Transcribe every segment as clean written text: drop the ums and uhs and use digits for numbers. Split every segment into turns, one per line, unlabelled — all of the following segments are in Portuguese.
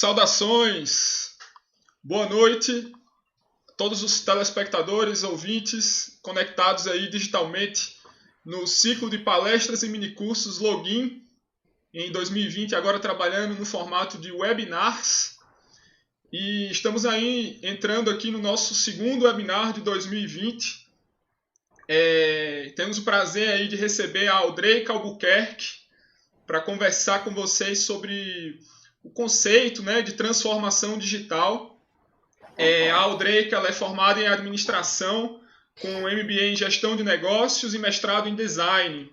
Saudações, boa noite a todos os telespectadores, ouvintes conectados aí digitalmente no ciclo de palestras e minicursos Login em 2020, agora trabalhando no formato de webinars. E estamos aí entrando aqui no nosso segundo webinar de 2020. Temos o prazer aí de receber a Aldreika Albuquerque para conversar com vocês sobre o conceito, né, de transformação digital. A Aldreika ela é formada em administração, com MBA em gestão de negócios e mestrado em design.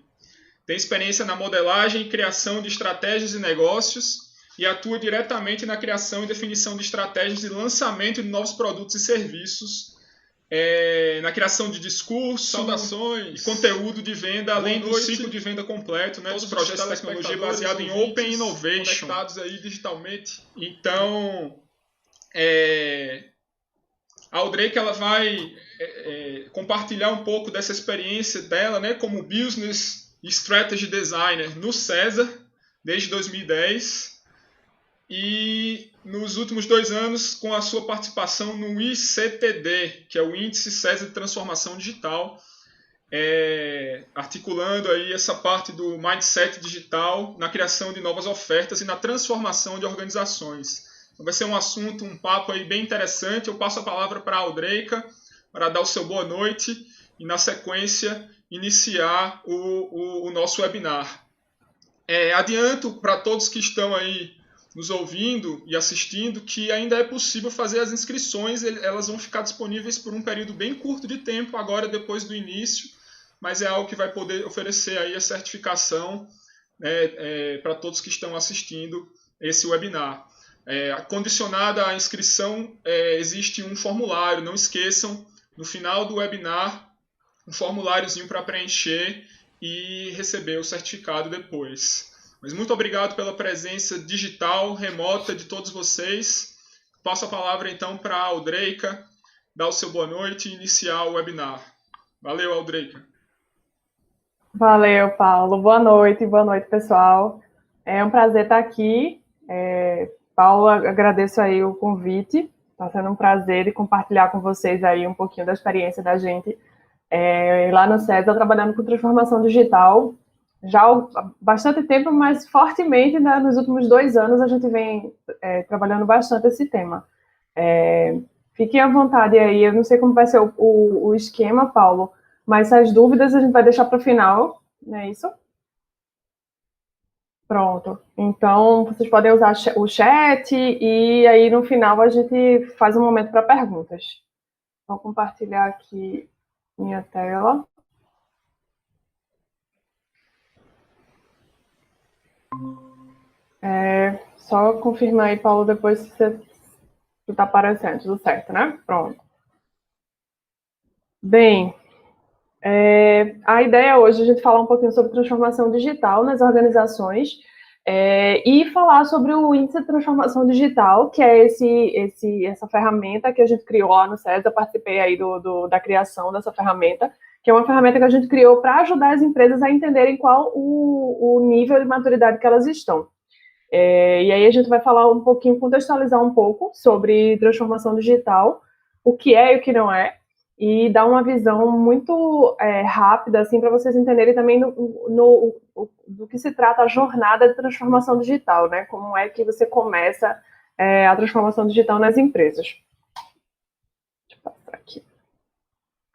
Tem experiência na modelagem e criação de estratégias de negócios e atua diretamente na criação e definição de estratégias de lançamento de novos produtos e serviços, na criação de discurso, saudações, e conteúdo de venda, além do ciclo de venda completo, né, dos projetos de tecnologia baseado em Open Innovation, conectados aí digitalmente. Então, a Aldreika ela vai compartilhar um pouco dessa experiência dela, né, como Business Strategy Designer no César, desde 2010. E nos últimos 2 anos com a sua participação no ICTD, que é o Índice César de Transformação Digital, articulando aí essa parte do mindset digital na criação de novas ofertas e na transformação de organizações. Então vai ser um papo aí bem interessante. Eu passo a palavra para a Aldreika para dar o seu boa noite e na sequência iniciar o nosso webinar. Adianto para todos que estão aí nos ouvindo e assistindo que ainda é possível fazer as inscrições, elas vão ficar disponíveis por um período bem curto de tempo, agora depois do início, mas é algo que vai poder oferecer aí a certificação, né, para todos que estão assistindo esse webinar. Condicionada à inscrição, existe um formulário, não esqueçam, no final do webinar, um formuláriozinho para preencher e receber o certificado depois. Mas muito obrigado pela presença digital, remota de todos vocês. Passo a palavra então para a Aldreika, dar o seu boa noite e iniciar o webinar. Valeu, Aldreika.
Valeu, Paulo. Boa noite, pessoal. É um prazer estar aqui. Paulo, agradeço aí o convite. Está sendo um prazer compartilhar com vocês aí um pouquinho da experiência da gente lá no César, trabalhando com transformação digital. Já há bastante tempo, mas fortemente, né, nos últimos 2 anos a gente vem trabalhando bastante esse tema. Fiquem à vontade aí, eu não sei como vai ser o esquema, Paulo, mas as dúvidas a gente vai deixar para o final, não é isso? Pronto, então vocês podem usar o chat e aí no final a gente faz um momento para perguntas. Vou compartilhar aqui minha tela. Só confirmar aí, Paulo, depois se você está aparecendo, tudo certo, né? Pronto. Bem, a ideia hoje é a gente falar um pouquinho sobre transformação digital nas organizações e falar sobre o Índice de Transformação Digital, que é essa ferramenta que a gente criou lá no César. Eu participei aí da criação dessa ferramenta, que é uma ferramenta que a gente criou para ajudar as empresas a entenderem qual o nível de maturidade que elas estão. E aí a gente vai falar um pouquinho, contextualizar um pouco sobre transformação digital, o que é e o que não é, e dar uma visão muito rápida, assim, para vocês entenderem também do que se trata a jornada de transformação digital, né? Como é que você começa a transformação digital nas empresas. Deixa eu passar aqui.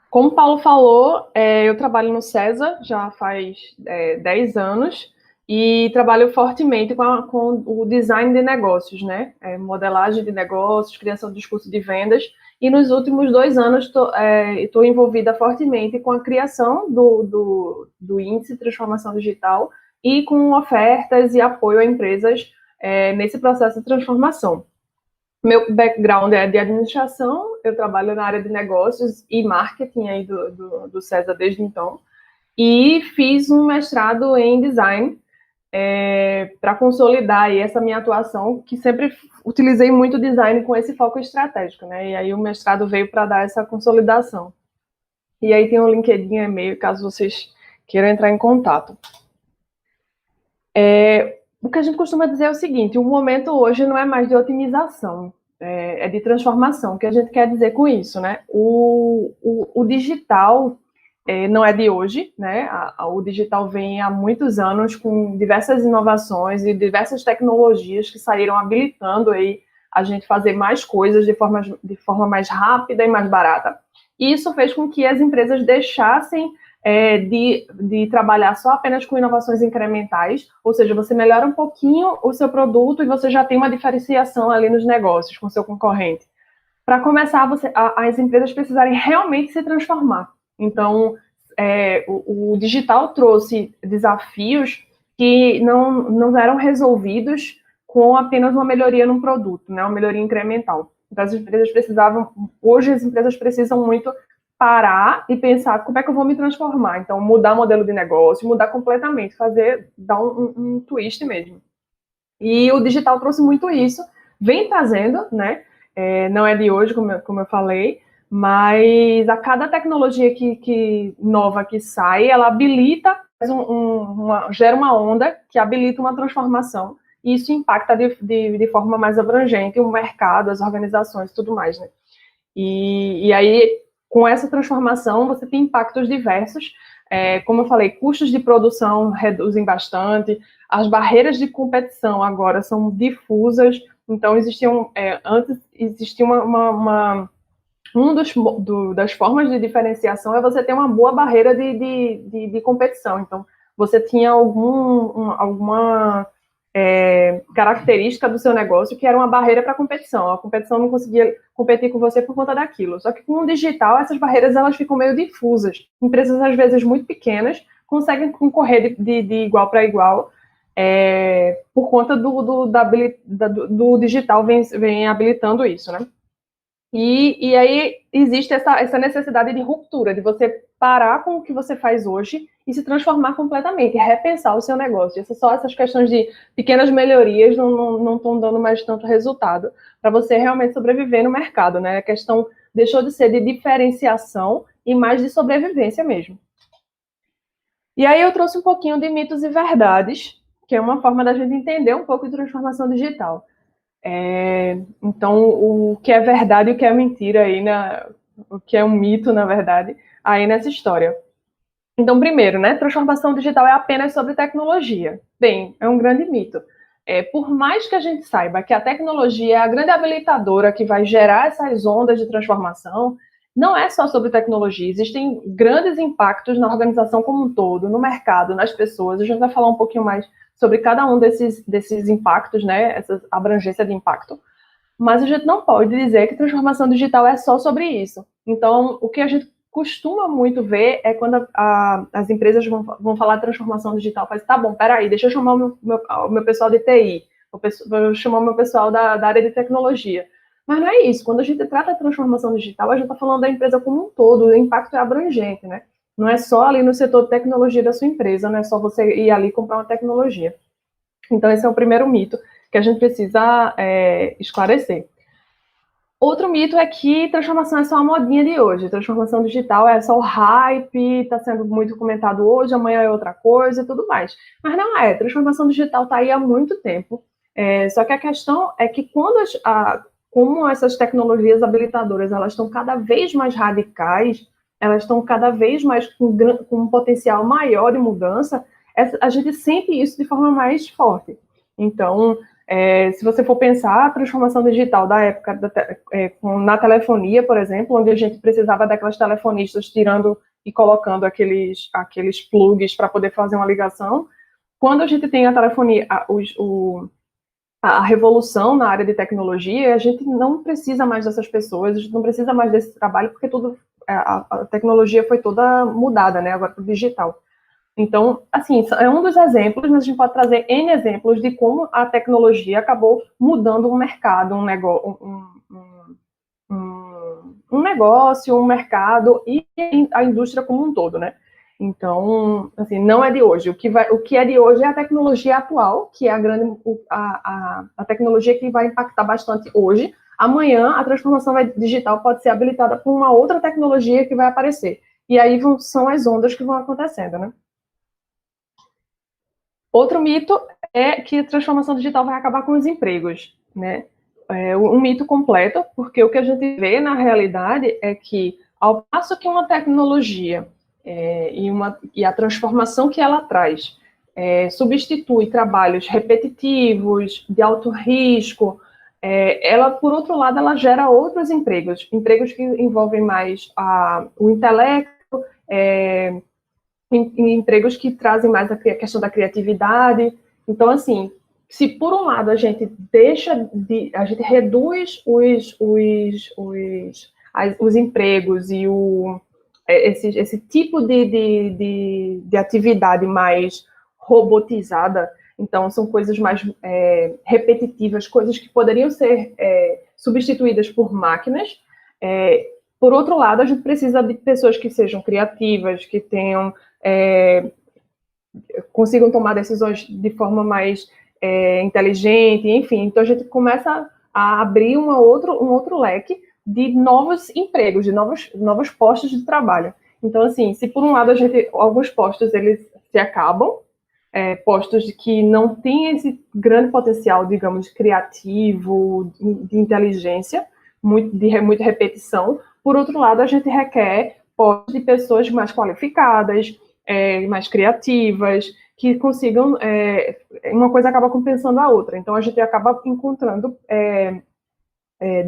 Como o Paulo falou, eu trabalho no César já faz 10 anos, e trabalho fortemente com o design de negócios, né? Modelagem de negócios, criação de discurso de vendas. E nos últimos 2 anos estou envolvida fortemente com a criação do Índice de Transformação Digital e com ofertas e apoio a empresas nesse processo de transformação. Meu background é de administração, eu trabalho na área de negócios e marketing aí do César desde então. E fiz um mestrado em design, para consolidar aí essa minha atuação, que sempre utilizei muito design com esse foco estratégico, né? E aí o mestrado veio para dar essa consolidação. E aí tem um LinkedIn e-mail, caso vocês queiram entrar em contato. O que a gente costuma dizer é o seguinte: o momento hoje não é mais de otimização, é de transformação. O que a gente quer dizer com isso, né? O digital não é de hoje, né? O digital vem há muitos anos com diversas inovações e diversas tecnologias que saíram habilitando aí a gente fazer mais coisas de forma mais rápida e mais barata. E isso fez com que as empresas deixassem de trabalhar só apenas com inovações incrementais, ou seja, você melhora um pouquinho o seu produto e você já tem uma diferenciação ali nos negócios com o seu concorrente. Para começar, as empresas precisarem realmente se transformar. Então, o digital trouxe desafios que não eram resolvidos com apenas uma melhoria num produto, né, uma melhoria incremental. Então, hoje as empresas precisam muito parar e pensar como é que eu vou me transformar. Então, mudar o modelo de negócio, mudar completamente, dar um twist mesmo. E o digital trouxe muito isso, vem trazendo, né? Não é de hoje, como eu falei, mas a cada tecnologia nova que sai, ela habilita, gera uma onda que habilita uma transformação. E isso impacta de forma mais abrangente o mercado, as organizações e tudo mais, né? E aí, com essa transformação, você tem impactos diversos. Como eu falei, custos de produção reduzem bastante, as barreiras de competição agora são difusas, então antes existia das formas de diferenciação é você ter uma boa barreira de competição. Então, você tinha alguma característica do seu negócio que era uma barreira para a competição. A competição não conseguia competir com você por conta daquilo. Só que com o digital, essas barreiras elas ficam meio difusas. Empresas, às vezes, muito pequenas conseguem concorrer de igual para igual por conta do digital vem habilitando isso, né? E aí existe essa necessidade de ruptura, de você parar com o que você faz hoje e se transformar completamente, repensar o seu negócio. Só essas questões de pequenas melhorias não estão dando mais tanto resultado para você realmente sobreviver no mercado, né? A questão deixou de ser de diferenciação e mais de sobrevivência mesmo. E aí eu trouxe um pouquinho de mitos e verdades, que é uma forma da gente entender um pouco de transformação digital. Então, o que é verdade e o que é mentira aí, o que é um mito, na verdade, aí nessa história. Então, primeiro, né, transformação digital é apenas sobre tecnologia. Bem, é um grande mito. Por mais que a gente saiba que a tecnologia é a grande habilitadora que vai gerar essas ondas de transformação, não é só sobre tecnologia, existem grandes impactos na organização como um todo, no mercado, nas pessoas. A gente vai falar um pouquinho mais sobre cada um desses impactos, né, essa abrangência de impacto. Mas a gente não pode dizer que transformação digital é só sobre isso. Então, o que a gente costuma muito ver é quando as empresas vão falar de transformação digital, faz, tá bom, peraí, deixa eu chamar o meu pessoal de TI, vou chamar o meu pessoal da área de tecnologia. Mas não é isso. Quando a gente trata de transformação digital, a gente está falando da empresa como um todo, o impacto é abrangente, né? Não é só ali no setor de tecnologia da sua empresa, não é só você ir ali comprar uma tecnologia. Então, esse é o primeiro mito que a gente precisa esclarecer. Outro mito é que transformação é só a modinha de hoje. Transformação digital é só o hype, está sendo muito comentado hoje, amanhã é outra coisa e tudo mais. Mas não é. Transformação digital está aí há muito tempo. Só que a questão é que como essas tecnologias habilitadoras elas estão cada vez mais radicais, elas estão cada vez mais com um potencial maior de mudança, a gente sente isso de forma mais forte. Então, se você for pensar a transformação digital da época na telefonia, por exemplo, onde a gente precisava daquelas telefonistas tirando e colocando aqueles plugs para poder fazer uma ligação, quando a gente tem a telefonia, a revolução na área de tecnologia, a gente não precisa mais dessas pessoas, a gente não precisa mais desse trabalho, porque a tecnologia foi toda mudada, né, agora para o digital. Então, assim, é um dos exemplos, mas a gente pode trazer N exemplos de como a tecnologia acabou mudando um mercado, um negócio, um mercado e a indústria como um todo, né? Então, assim, não é de hoje. O que é de hoje é a tecnologia atual, que é a tecnologia que vai impactar bastante hoje. Amanhã, a transformação digital pode ser habilitada por uma outra tecnologia que vai aparecer. E aí são as ondas que vão acontecendo, né? Outro mito é que a transformação digital vai acabar com os empregos, né? É um mito completo, porque o que a gente vê na realidade é que, ao passo que uma tecnologia e a transformação que ela traz substitui trabalhos repetitivos, de alto risco, ela, por outro lado, ela gera outros empregos, empregos que envolvem mais o intelecto, empregos que trazem mais a questão da criatividade. Então, assim, se por um lado a gente reduz os empregos e esse tipo de atividade mais robotizada, então são coisas mais repetitivas, coisas que poderiam ser substituídas por máquinas. Por outro lado, a gente precisa de pessoas que sejam criativas, que tenham consigam tomar decisões de forma mais inteligente, enfim. Então a gente começa a abrir um outro leque de novos empregos, de novos postos de trabalho. Então, assim, se por um lado alguns postos eles se acabam, postos que não têm esse grande potencial, digamos, criativo, de inteligência, de muita repetição. Por outro lado, a gente requer postos de pessoas mais qualificadas, mais criativas, que consigam, uma coisa acaba compensando a outra. Então, a gente acaba encontrando,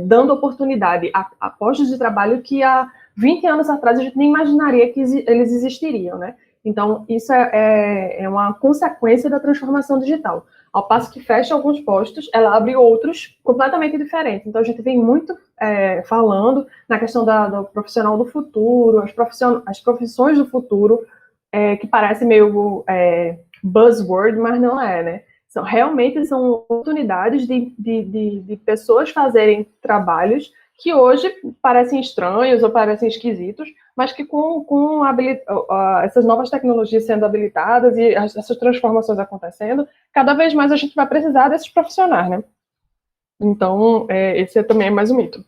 dando oportunidade a postos de trabalho que há 20 anos atrás a gente nem imaginaria que eles existiriam, né? Então, isso é uma consequência da transformação digital. Ao passo que fecha alguns postos, ela abre outros completamente diferentes. Então, a gente vem muito falando na questão do profissional do futuro, as profissões do futuro, que parece meio buzzword, mas não é, né? Realmente são oportunidades de pessoas fazerem trabalhos que hoje parecem estranhos ou parecem esquisitos, mas que com essas novas tecnologias sendo habilitadas e essas transformações acontecendo, cada vez mais a gente vai precisar desses profissionais, né? Então, esse também é mais um mito.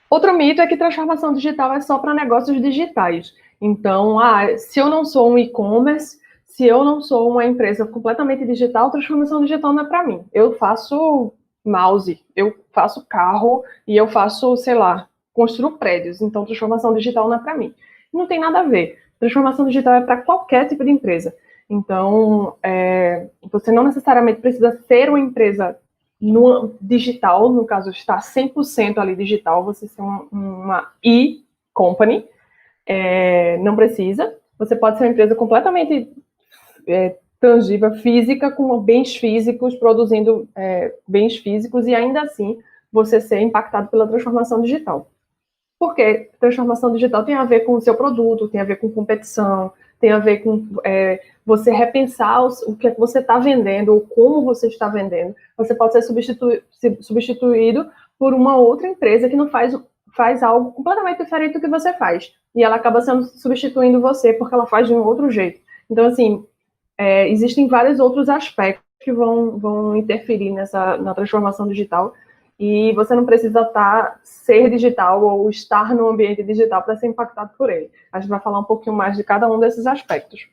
Outro mito é que transformação digital é só para negócios digitais. Então, se eu não sou um e-commerce, se eu não sou uma empresa completamente digital, transformação digital não é para mim. Eu faço mouse, eu faço carro e eu faço, sei lá, construo prédios. Então, transformação digital não é para mim. Não tem nada a ver. Transformação digital é para qualquer tipo de empresa. Então, você não necessariamente precisa ser uma empresa no digital, no caso, está 100% ali digital, você ser uma e-company, não precisa. Você pode ser uma empresa completamente tangível, física, com bens físicos, produzindo bens físicos, e ainda assim você ser impactado pela transformação digital. Porque transformação digital tem a ver com o seu produto, tem a ver com competição, tem a ver com você repensar o que você está vendendo, ou como você está vendendo. Você pode ser substituído por uma outra empresa que não faz algo completamente diferente do que você faz. E ela acaba substituindo você porque ela faz de um outro jeito. Então, assim, existem vários outros aspectos que vão interferir na transformação digital. E você não precisa ser digital ou estar no ambiente digital para ser impactado por ele. A gente vai falar um pouquinho mais de cada um desses aspectos.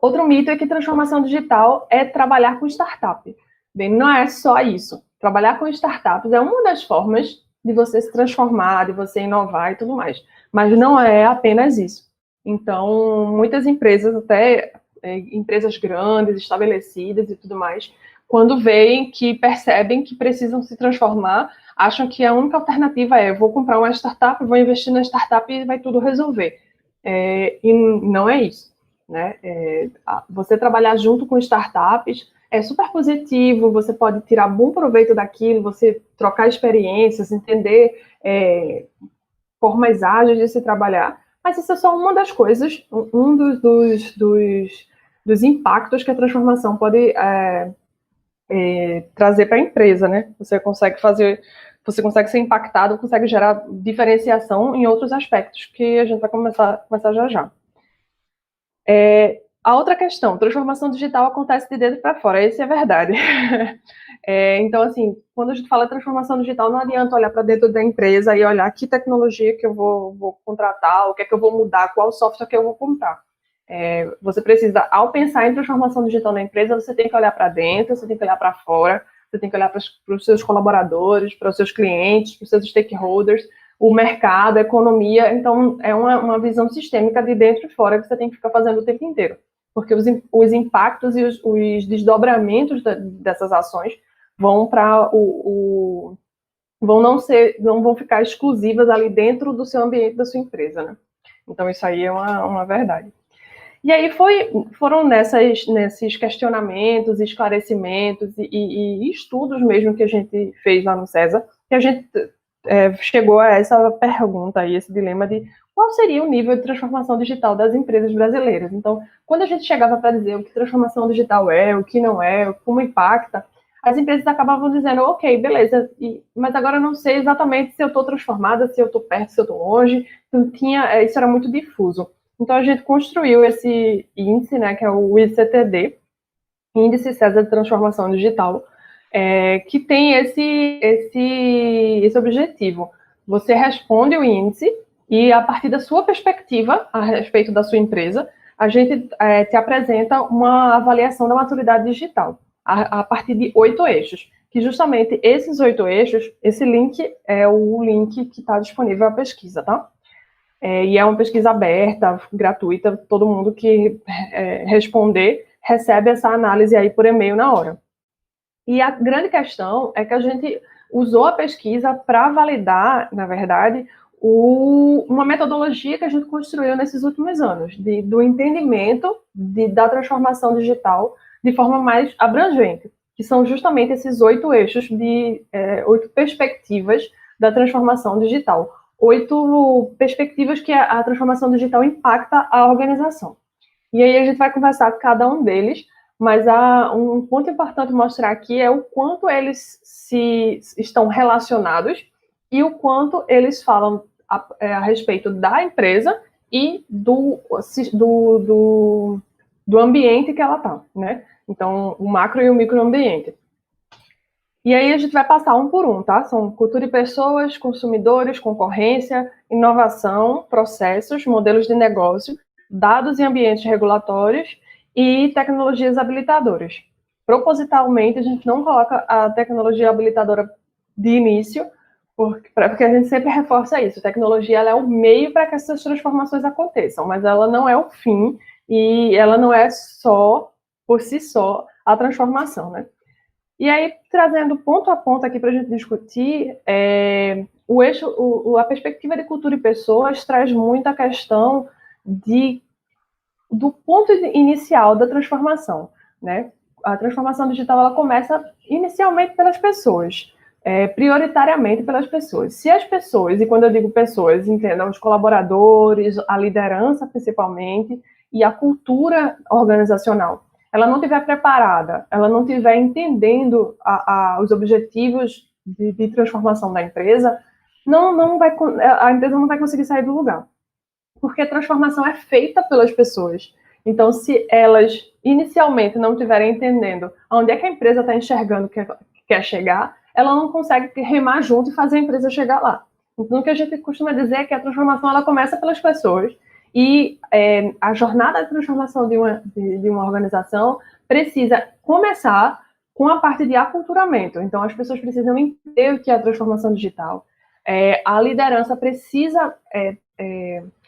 Outro mito é que transformação digital é trabalhar com startup. Bem, não é só isso. Trabalhar com startups é uma das formas de você se transformar, de você inovar e tudo mais. Mas não é apenas isso. Então, muitas empresas, até empresas grandes, estabelecidas e tudo mais, quando veem que percebem que precisam se transformar, acham que a única alternativa vou comprar uma startup, vou investir na startup e vai tudo resolver. E não é isso, né? Você trabalhar junto com startups é super positivo, você pode tirar bom proveito daquilo, você trocar experiências, entender formas ágeis de se trabalhar, mas isso é só uma das coisas, um dos impactos que a transformação pode trazer para a empresa, né? Você consegue ser impactado, consegue gerar diferenciação em outros aspectos que a gente vai começar já já. A outra questão, transformação digital acontece de dentro para fora, isso é verdade. Então, assim, quando a gente fala transformação digital, não adianta olhar para dentro da empresa e olhar que tecnologia que eu vou contratar, o que é que eu vou mudar, qual software que eu vou comprar. Você precisa, ao pensar em transformação digital na empresa, você tem que olhar para dentro, você tem que olhar para fora, você tem que olhar para os seus colaboradores, para os seus clientes, para os seus stakeholders, o mercado, a economia. Então, é uma visão sistêmica de dentro e fora que você tem que ficar fazendo o tempo inteiro. Porque os impactos e os desdobramentos dessas ações vão para não vão ficar exclusivas ali dentro do seu ambiente, da sua empresa, né? Então, isso aí é uma verdade. E aí foram nesses questionamentos, esclarecimentos e estudos mesmo que a gente fez lá no César, que a gente chegou a essa pergunta aí, esse dilema de qual seria o nível de transformação digital das empresas brasileiras. Então, quando a gente chegava para dizer o que transformação digital é, o que não é, como impacta, as empresas acabavam dizendo, ok, beleza, mas agora eu não sei exatamente se eu estou transformada, se eu estou perto, se eu estou longe. Então, isso era muito difuso. Então, a gente construiu esse índice, né, que é o ICTD, Índice César de Transformação Digital, que tem esse objetivo. Você responde o índice e, a partir da sua perspectiva a respeito da sua empresa, a gente te apresenta uma avaliação da maturidade digital, a partir de 8 eixos, que justamente esses 8 eixos, esse link é o link que está disponível à pesquisa, tá? E é uma pesquisa aberta, gratuita, todo mundo que responder recebe essa análise aí por e-mail na hora. E a grande questão é que a gente usou a pesquisa para validar, na verdade, uma metodologia que a gente construiu nesses últimos anos, do entendimento da transformação digital de forma mais abrangente, que são justamente esses 8 eixos 8 perspectivas da transformação digital. 8 perspectivas que a transformação digital impacta a organização. E aí a gente vai conversar com cada um deles, mas um ponto importante mostrar aqui é o quanto eles estão relacionados e o quanto eles falam a respeito da empresa e do ambiente que ela está, né? Então, o macro e o microambiente. E aí a gente vai passar um por um, tá? São cultura e pessoas, consumidores, concorrência, inovação, processos, modelos de negócio, dados e ambientes regulatórios e tecnologias habilitadoras. Propositalmente, a gente não coloca a tecnologia habilitadora de início, porque a gente sempre reforça isso. A tecnologia ela é o meio para que essas transformações aconteçam, mas ela não é o fim e ela não é só, por si só, a transformação, né? E aí, trazendo ponto a ponto aqui para a gente discutir, a perspectiva de cultura e pessoas traz muito a questão do ponto inicial da transformação, né? A transformação digital ela começa inicialmente pelas pessoas, prioritariamente pelas pessoas. Se as pessoas, e quando eu digo pessoas, entendam os colaboradores, a liderança principalmente, e a cultura organizacional, ela não estiver preparada, ela não estiver entendendo os objetivos de transformação da empresa, a empresa não vai conseguir sair do lugar. Porque a transformação é feita pelas pessoas. Então, se elas inicialmente não estiverem entendendo onde é que a empresa está enxergando que quer chegar, ela não consegue remar junto e fazer a empresa chegar lá. Então, o que a gente costuma dizer é que a transformação ela começa pelas pessoas. E a jornada de transformação de uma organização precisa começar com a parte de aculturamento. Então, as pessoas precisam entender o que é a transformação digital. A liderança precisa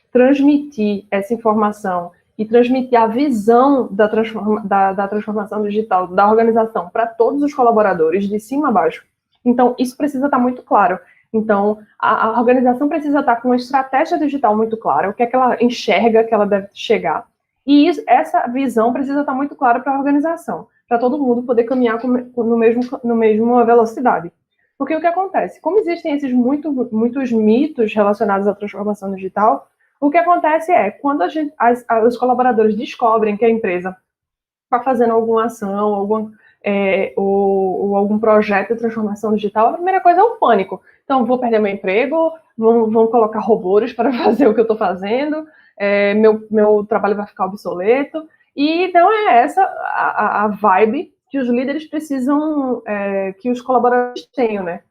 transmitir essa informação e transmitir a visão da transformação digital da organização para todos os colaboradores, de cima a baixo. Então, isso precisa estar muito claro. Então, a organização precisa estar com uma estratégia digital muito clara, o que é que ela enxerga que ela deve chegar. E essa visão precisa estar muito clara para a organização, para todo mundo poder caminhar no mesmo velocidade. Porque o que acontece? Como existem esses muitos mitos relacionados à transformação digital, o que acontece é, quando os colaboradores descobrem que a empresa está fazendo alguma ação, ou algum projeto de transformação digital, a primeira coisa é o pânico. Então, vou perder meu emprego, vão colocar robôs para fazer o que eu estou fazendo, meu trabalho vai ficar obsoleto. E não é essa a vibe que os líderes precisam que os colaboradores tenham, né,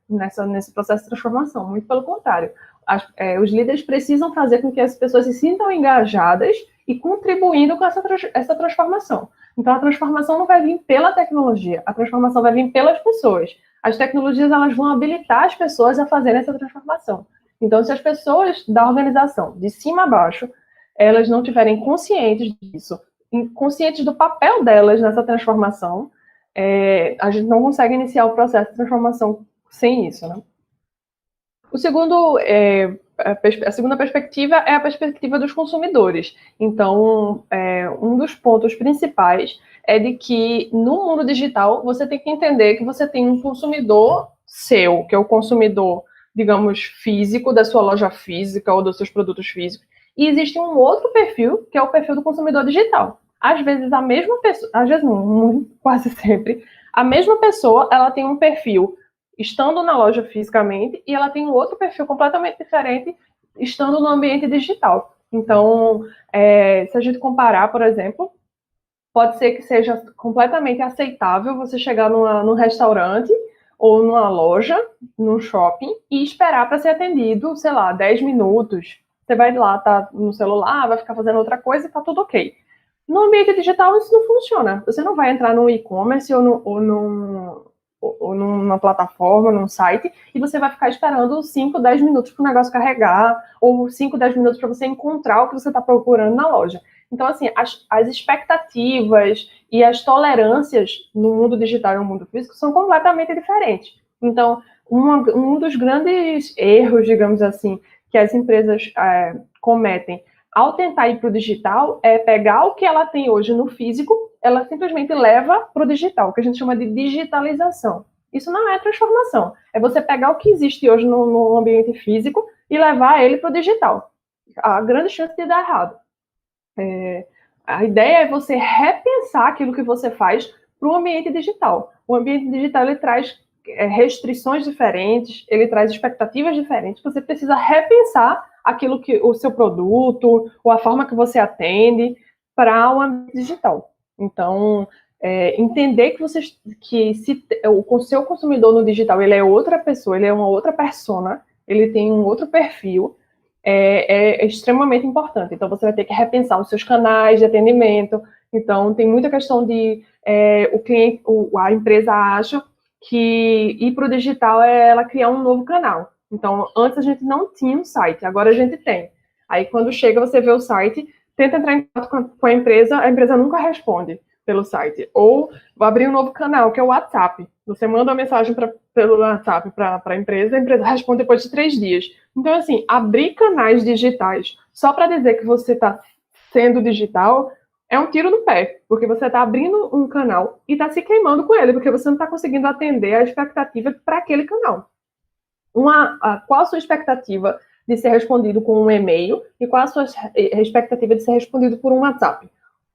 nesse processo de transformação. Muito pelo contrário. Os líderes precisam fazer com que as pessoas se sintam engajadas e contribuindo com essa transformação. Então, a transformação não vai vir pela tecnologia, a transformação vai vir pelas pessoas. As tecnologias, elas vão habilitar as pessoas a fazerem essa transformação. Então, se as pessoas da organização, de cima a baixo, elas não tiverem conscientes disso, conscientes do papel delas nessa transformação, a gente não consegue iniciar o processo de transformação sem isso, né? O segundo, a segunda perspectiva é a perspectiva dos consumidores. Então, um dos pontos principais é de que no mundo digital você tem que entender que você tem um consumidor seu, que é o consumidor, digamos, físico, da sua loja física ou dos seus produtos físicos, e existe um outro perfil, que é o perfil do consumidor digital. Às vezes a mesma pessoa, às vezes não, quase sempre, a mesma pessoa, ela tem um perfil estando na loja fisicamente, e ela tem um outro perfil completamente diferente estando no ambiente digital. Então, se a gente comparar, por exemplo, pode ser que seja completamente aceitável você chegar num restaurante ou numa loja, num shopping, e esperar para ser atendido, sei lá, 10 minutos. Você vai lá, tá no celular, vai ficar fazendo outra coisa e tá tudo ok. No ambiente digital isso não funciona. Você não vai entrar no e-commerce ou numa plataforma, num site, e você vai ficar esperando 5, 10 minutos para o negócio carregar, ou 5, 10 minutos para você encontrar o que você está procurando na loja. Então, assim, as expectativas e as tolerâncias no mundo digital e no mundo físico são completamente diferentes. Então, um dos grandes erros, digamos assim, que as empresas cometem ao tentar ir para o digital é pegar o que ela tem hoje no físico, ela simplesmente leva para o digital, que a gente chama de digitalização. Isso não é transformação, é você pegar o que existe hoje no ambiente físico e levar ele para o digital. Há grande chance de dar errado. A ideia é você repensar aquilo que você faz para o ambiente digital. O ambiente digital ele traz restrições diferentes, ele traz expectativas diferentes, você precisa repensar aquilo que o seu produto ou a forma que você atende para o ambiente digital. Então, entender que se o seu consumidor no digital ele é outra pessoa, ele é uma outra persona, ele tem um outro perfil, é extremamente importante. Então, você vai ter que repensar os seus canais de atendimento. Então, tem muita questão de o cliente, a empresa acha que ir para o digital é ela criar um novo canal. Então, antes a gente não tinha um site, agora a gente tem. Aí, quando chega, você vê o site, tenta entrar em contato com a empresa nunca responde pelo site. Ou vou abrir um novo canal, que é o WhatsApp. Você manda uma mensagem pelo WhatsApp para a empresa responde depois de 3 dias. Então, assim, abrir canais digitais só para dizer que você está sendo digital é um tiro no pé, porque você está abrindo um canal e está se queimando com ele, porque você não está conseguindo atender a expectativa para aquele canal. Qual a sua expectativa de ser respondido com um e-mail e qual a sua expectativa de ser respondido por um WhatsApp?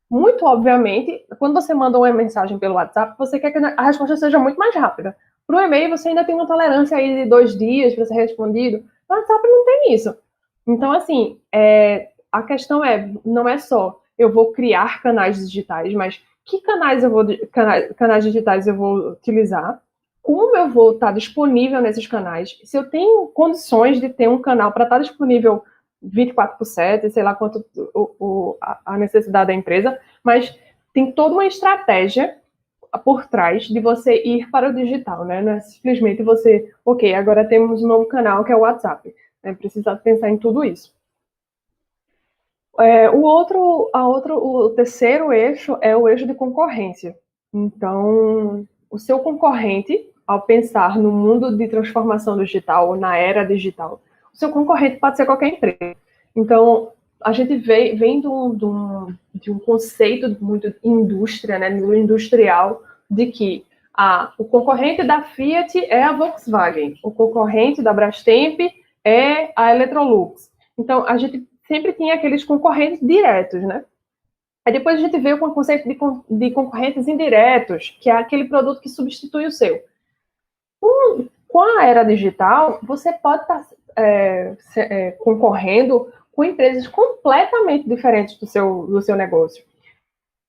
Muito obviamente, quando você manda uma mensagem pelo WhatsApp, você quer que a resposta seja muito mais rápida. Para o e-mail, você ainda tem uma tolerância aí de 2 dias para ser respondido. No WhatsApp não tem isso. Então, assim, a questão não é só eu vou criar canais digitais, mas que canais digitais eu vou utilizar, como eu vou estar disponível nesses canais, se eu tenho condições de ter um canal para estar disponível 24/7, sei lá quanto a necessidade da empresa, mas tem toda uma estratégia por trás de você ir para o digital, né? Não é simplesmente você, ok, agora temos um novo canal que é o WhatsApp. Precisa pensar em tudo isso. O terceiro eixo é o eixo de concorrência. Então, o seu concorrente, ao pensar no mundo de transformação digital, na era digital, o seu concorrente pode ser qualquer empresa. Então, a gente vem de um conceito muito indústria, né, industrial, de que o concorrente da Fiat é a Volkswagen, o concorrente da Brastemp é a Electrolux. Então, a gente sempre tinha aqueles concorrentes diretos, né? Aí depois a gente veio com o conceito de concorrentes indiretos, que é aquele produto que substitui o seu. Com a era digital, você pode estar concorrendo com empresas completamente diferentes do seu negócio.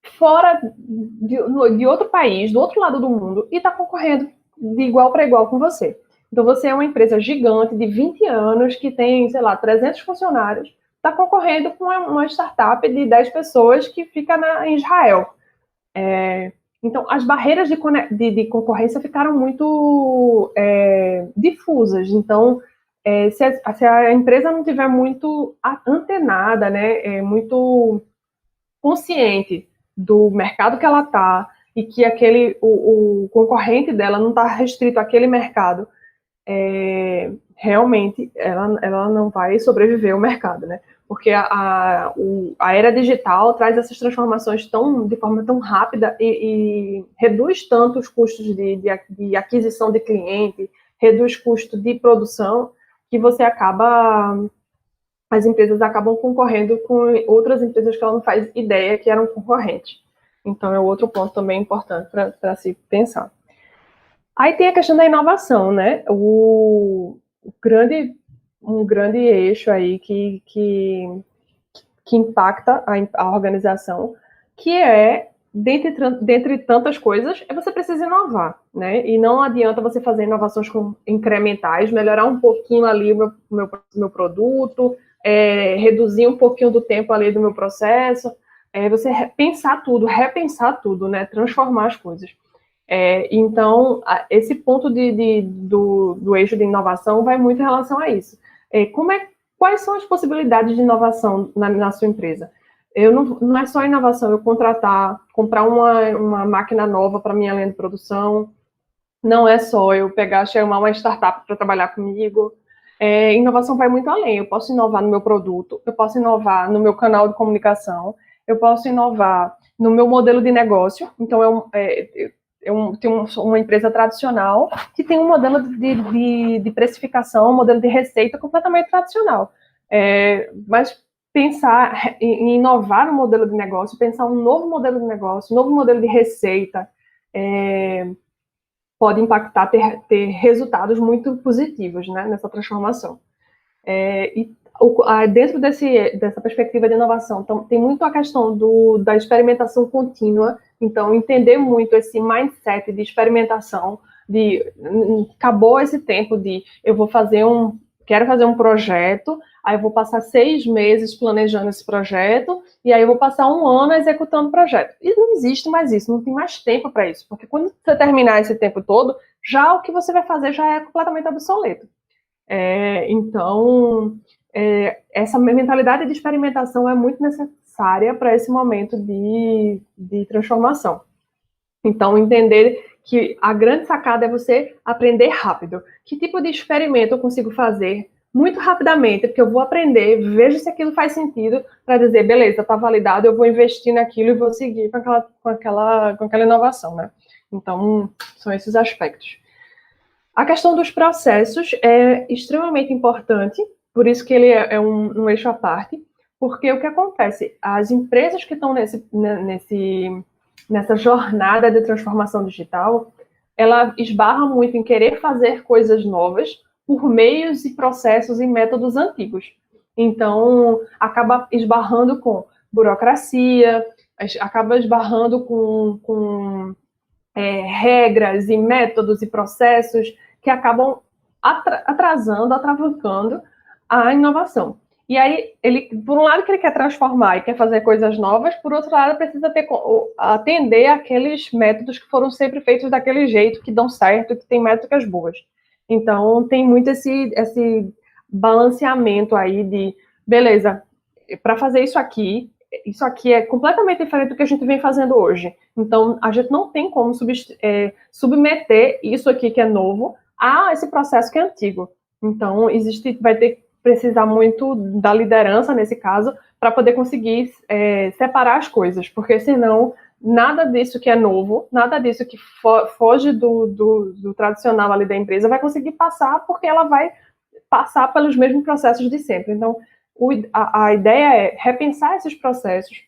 Fora de outro país, do outro lado do mundo, e está concorrendo de igual para igual com você. Então, você é uma empresa gigante de 20 anos, que tem, sei lá, 300 funcionários, está concorrendo com uma startup de 10 pessoas que fica em Israel. Então, as barreiras de concorrência ficaram muito difusas. Então, se a empresa não tiver muito antenada, né, muito consciente do mercado que ela está e que o concorrente dela não está restrito àquele mercado, realmente ela não vai sobreviver ao mercado, né? Porque a era digital traz essas transformações de forma tão rápida e reduz tanto os custos de aquisição de cliente, reduz custo de produção, que as empresas acabam concorrendo com outras empresas que ela não faz ideia que eram concorrentes. Então, é outro ponto também importante para se pensar. Aí tem a questão da inovação, né? Um grande eixo aí que impacta a organização, que dentre tantas coisas, você precisa inovar, né? E não adianta você fazer inovações incrementais, melhorar um pouquinho ali o meu produto, reduzir um pouquinho do tempo ali do meu processo, você repensar tudo, né? Transformar as coisas. Então, esse ponto do eixo de inovação vai muito em relação a isso. Quais são as possibilidades de inovação na sua empresa? Não é só inovação eu comprar uma máquina nova para minha linha de produção, não é só eu chamar uma startup para trabalhar comigo. Inovação vai muito além. Eu posso inovar no meu produto, eu posso inovar no meu canal de comunicação, eu posso inovar no meu modelo de negócio. Então, tenho uma empresa tradicional que tem um modelo de precificação, um modelo de receita completamente tradicional. Mas pensar em inovar no modelo de negócio, pensar um novo modelo de negócio, um novo modelo de receita, pode impactar, ter resultados muito positivos, né, nessa transformação. Dentro dessa perspectiva de inovação, então, tem muito a questão da experimentação contínua. Então, entender muito esse mindset de experimentação, acabou esse tempo de quero fazer um projeto, aí eu vou passar 6 meses planejando esse projeto, e aí eu vou passar 1 ano executando o projeto. E não existe mais isso, não tem mais tempo para isso, porque quando você terminar esse tempo todo, já o que você vai fazer já é completamente obsoleto. Então, essa mentalidade de experimentação é muito necessária para esse momento de transformação. Então, entender que a grande sacada é você aprender rápido. Que tipo de experimento eu consigo fazer muito rapidamente, porque eu vou aprender, vejo se aquilo faz sentido, para dizer, beleza, está validado, eu vou investir naquilo e vou seguir com aquela inovação, né? Então, são esses aspectos. A questão dos processos é extremamente importante, por isso que ele é um eixo à parte, porque o que acontece? As empresas que estão nessa jornada de transformação digital, ela esbarra muito em querer fazer coisas novas por meios e processos e métodos antigos. Então, acaba esbarrando com burocracia, acaba esbarrando com regras e métodos e processos que acabam atravancando a inovação. E aí, por um lado, que ele quer transformar e quer fazer coisas novas, por outro lado, precisa atender aqueles métodos que foram sempre feitos daquele jeito, que dão certo, que tem métricas boas. Então, tem muito esse balanceamento aí de, beleza, para fazer isso aqui é completamente diferente do que a gente vem fazendo hoje. Então, a gente não tem como submeter isso aqui que é novo a esse processo que é antigo. Então, vai precisar muito da liderança, nesse caso, para poder conseguir separar as coisas, porque senão nada disso que é novo, nada disso que foge do tradicional ali da empresa vai conseguir passar, porque ela vai passar pelos mesmos processos de sempre. Então, a ideia é repensar esses processos,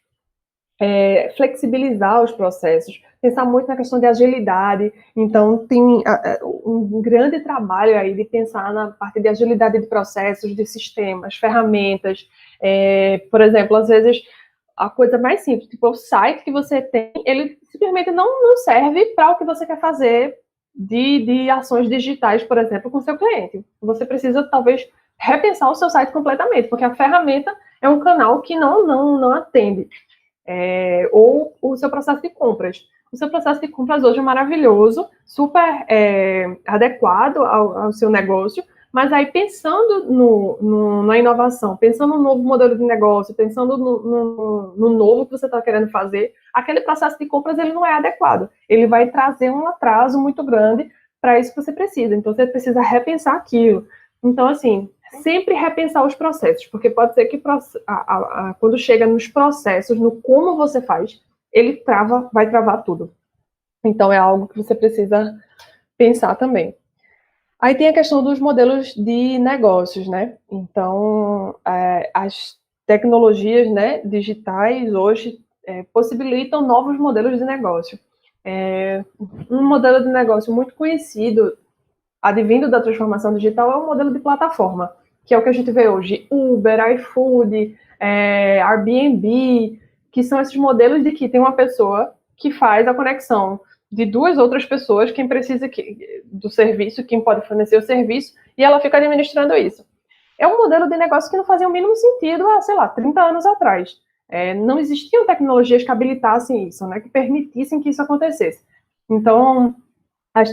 flexibilizar os processos, pensar muito na questão de agilidade. Então, tem um grande trabalho aí de pensar na parte de agilidade de processos, de sistemas, ferramentas. Por exemplo, às vezes, a coisa mais simples, tipo o site que você tem, ele simplesmente não serve para o que você quer fazer de ações digitais, por exemplo, com seu cliente. Você precisa, talvez, repensar o seu site completamente, porque a ferramenta é um canal que não atende. Ou o seu processo de compras. O seu processo de compras hoje é maravilhoso, super adequado ao seu negócio, mas aí pensando na inovação, pensando no novo modelo de negócio, pensando no novo que você está querendo fazer, aquele processo de compras ele não é adequado. Ele vai trazer um atraso muito grande para isso que você precisa. Então, você precisa repensar aquilo. Então, assim, sempre repensar os processos, porque pode ser que quando chega nos processos, no como você faz, ele vai travar tudo. Então, é algo que você precisa pensar também. Aí tem a questão dos modelos de negócios, né? Então, as tecnologias, né, digitais hoje possibilitam novos modelos de negócio. Um modelo de negócio muito conhecido, advindo da transformação digital, é o modelo de plataforma, que é o que a gente vê hoje. Uber, iFood, Airbnb, que são esses modelos de que tem uma pessoa que faz a conexão de duas outras pessoas, quem precisa do serviço, quem pode fornecer o serviço, e ela fica administrando isso. É um modelo de negócio que não fazia o mínimo sentido há, sei lá, 30 anos atrás. Não existiam tecnologias que habilitassem isso, né, que permitissem que isso acontecesse. Então, as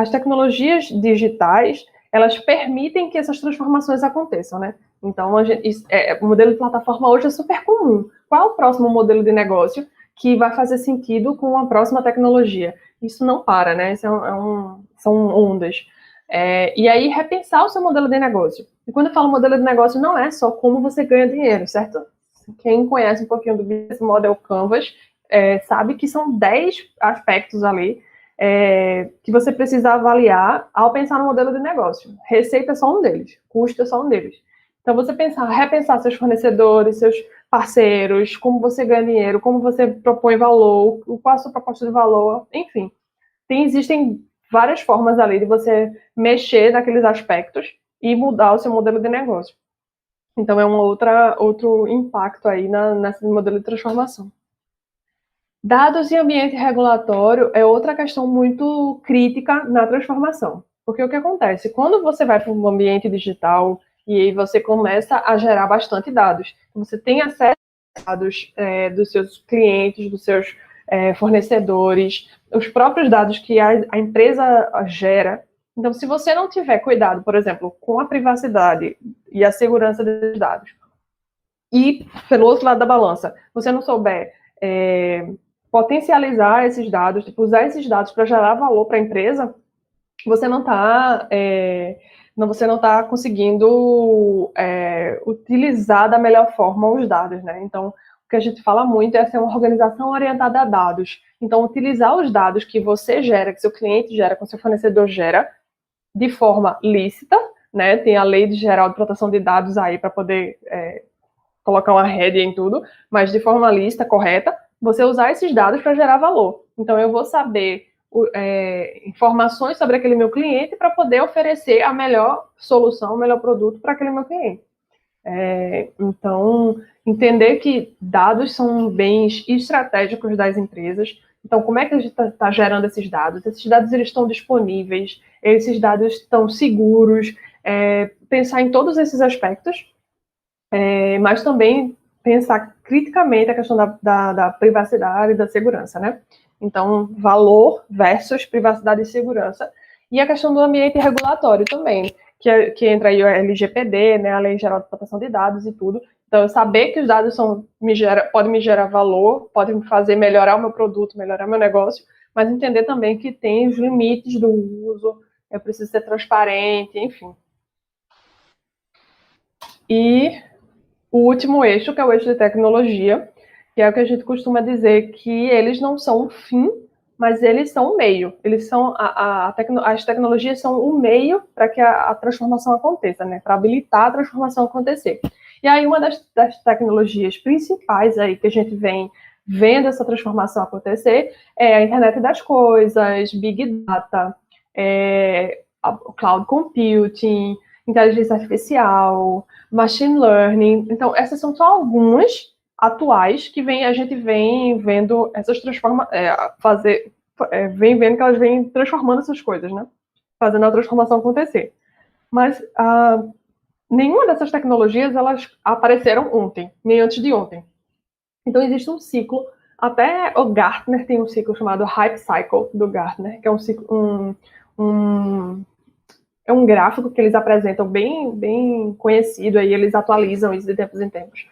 tecnologias digitais, elas permitem que essas transformações aconteçam, né? Então, o modelo de plataforma hoje é super comum. Qual é o próximo modelo de negócio que vai fazer sentido com a próxima tecnologia? Isso não para, né? São ondas. E aí, repensar o seu modelo de negócio. E quando eu falo modelo de negócio, não é só como você ganha dinheiro, certo? Quem conhece um pouquinho do Business Model Canvas sabe que são 10 aspectos ali que você precisa avaliar ao pensar no modelo de negócio. Receita é só um deles, custo é só um deles. Então, você repensar seus fornecedores, seus parceiros, como você ganha dinheiro, como você propõe valor, qual a sua proposta de valor, enfim. Existem várias formas ali de você mexer naqueles aspectos e mudar o seu modelo de negócio. Então, é outro impacto aí nesse modelo de transformação. Dados e ambiente regulatório é outra questão muito crítica na transformação. Porque o que acontece? Quando você vai para um ambiente digital e aí você começa a gerar bastante dados, você tem acesso a dados dos seus clientes, dos seus fornecedores, os próprios dados que a empresa gera. Então, se você não tiver cuidado, por exemplo, com a privacidade e a segurança dos dados, e pelo outro lado da balança, você não souber potencializar esses dados, usar esses dados para gerar valor para a empresa, você não está conseguindo utilizar da melhor forma os dados, né? Então, o que a gente fala muito é ser uma organização orientada a dados. Então, utilizar os dados que você gera, que seu cliente gera, que seu fornecedor gera, de forma lícita, né? Tem a Lei Geral de Proteção de Dados aí para poder colocar uma rédea em tudo, mas de forma lícita, correta, você usar esses dados para gerar valor. Então, eu vou saber informações sobre aquele meu cliente para poder oferecer a melhor solução, o melhor produto para aquele meu cliente. Então, entender que dados são bens estratégicos das empresas. Então, como é que a gente está gerando esses dados? Esses dados eles estão disponíveis, esses dados estão seguros, pensar em todos esses aspectos, mas também pensar criticamente a questão da privacidade e da segurança, né? Então, valor versus privacidade e segurança. E a questão do ambiente regulatório também, que entra aí o LGPD, né, a Lei Geral de Proteção de Dados e tudo. Então, eu saber que os dados podem me gerar valor, podem me fazer melhorar o meu produto, melhorar meu negócio, mas entender também que tem os limites do uso, eu preciso ser transparente, enfim. E o último eixo, que é o eixo de tecnologia, que é o que a gente costuma dizer que eles não são um fim, mas eles são um meio. Eles são as tecnologias são um meio para que a transformação aconteça, né? Para habilitar a transformação acontecer. E aí uma das tecnologias principais aí que a gente vem vendo essa transformação acontecer é a internet das coisas, big data, cloud computing, inteligência artificial, machine learning. Então, essas são só algumas atuais que a gente vem vendo essas vem vendo que elas vêm transformando essas coisas, né? Fazendo a transformação acontecer. Mas nenhuma dessas tecnologias elas apareceram ontem, nem antes de ontem. Então existe um ciclo, até o Gartner tem um ciclo chamado Hype Cycle do Gartner, que é é um gráfico que eles apresentam bem conhecido, aí eles atualizam isso de tempos em tempos,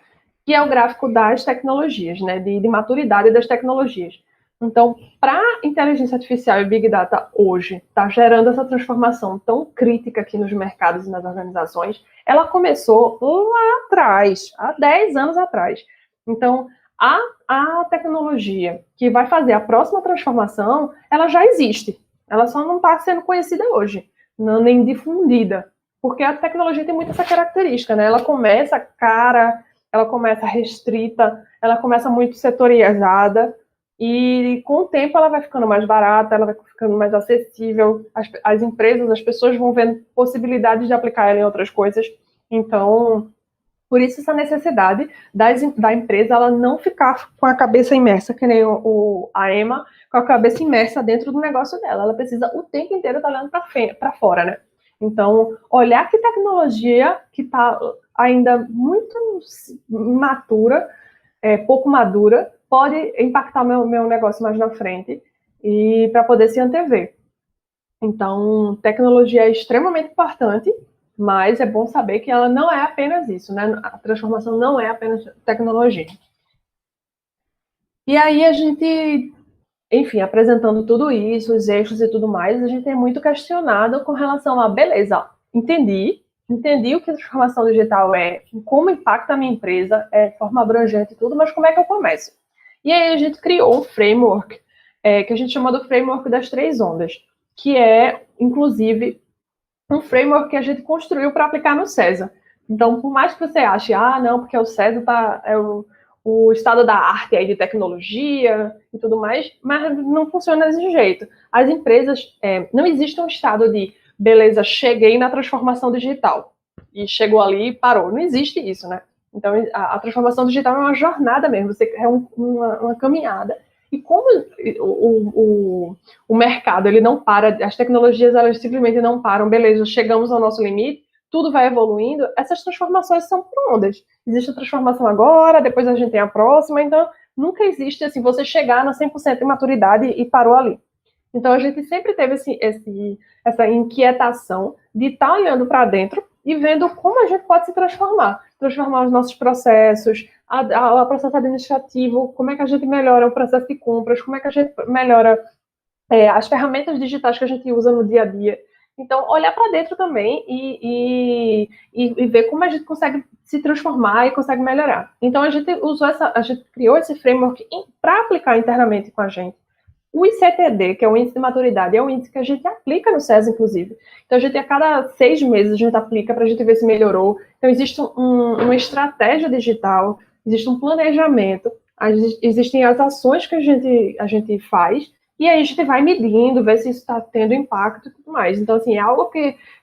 que é o gráfico das tecnologias, né, de maturidade das tecnologias. Então, para a inteligência artificial e Big Data hoje estar gerando essa transformação tão crítica aqui nos mercados e nas organizações, ela começou lá atrás, há 10 anos atrás. Então, a tecnologia que vai fazer a próxima transformação, ela já existe. Ela só não está sendo conhecida hoje, não, nem difundida. Porque a tecnologia tem muito essa característica, né? Ela começa cara, ela começa restrita, ela começa muito setorizada, e com o tempo ela vai ficando mais barata, ela vai ficando mais acessível, as empresas, as pessoas vão vendo possibilidades de aplicar ela em outras coisas. Então, por isso essa necessidade da empresa ela não ficar com a cabeça imersa, que nem a Emma, com a cabeça imersa dentro do negócio dela. Ela precisa o tempo inteiro estar olhando para fora, né? Então, olhar que tecnologia que está ainda muito imatura, pouco madura, pode impactar meu negócio mais na frente e para poder se antever. Então, tecnologia é extremamente importante, mas é bom saber que ela não é apenas isso, né? A transformação não é apenas tecnologia. E aí a gente, enfim, apresentando tudo isso, os eixos e tudo mais, a gente é muito questionado com relação a, beleza, entendi o que a transformação digital é, como impacta a minha empresa, de forma abrangente e tudo, mas como é que eu começo? E aí a gente criou um framework, que a gente chama do framework das 3 ondas, que é, inclusive, um framework que a gente construiu para aplicar no César. Então, por mais que você ache, não, porque o César é o estado da arte aí de tecnologia e tudo mais, mas não funciona desse jeito. As empresas, não existe um estado de, beleza, cheguei na transformação digital, e chegou ali e parou. Não existe isso, né? Então, a transformação digital é uma jornada mesmo, é uma caminhada. E como o mercado ele não para, as tecnologias elas simplesmente não param, beleza, chegamos ao nosso limite, tudo vai evoluindo, essas transformações são por ondas. Existe a transformação agora, depois a gente tem a próxima, então nunca existe assim, você chegar na 100% de maturidade e parou ali. Então a gente sempre teve essa inquietação de estar olhando para dentro e vendo como a gente pode se transformar os nossos processos, o processo administrativo, como é que a gente melhora o processo de compras, como é que a gente melhora as ferramentas digitais que a gente usa no dia a dia. Então, olhar para dentro também e ver como a gente consegue se transformar e consegue melhorar. Então, a gente criou esse framework para aplicar internamente com a gente. O ICTD, que é o índice de maturidade, é um índice que a gente aplica no SES, inclusive. Então, a gente, a cada 6 meses, a gente aplica para a gente ver se melhorou. Então, existe uma estratégia digital, existe um planejamento, existem as ações que a gente faz, e aí a gente vai medindo, ver se isso está tendo impacto e tudo mais. Então, assim, é algo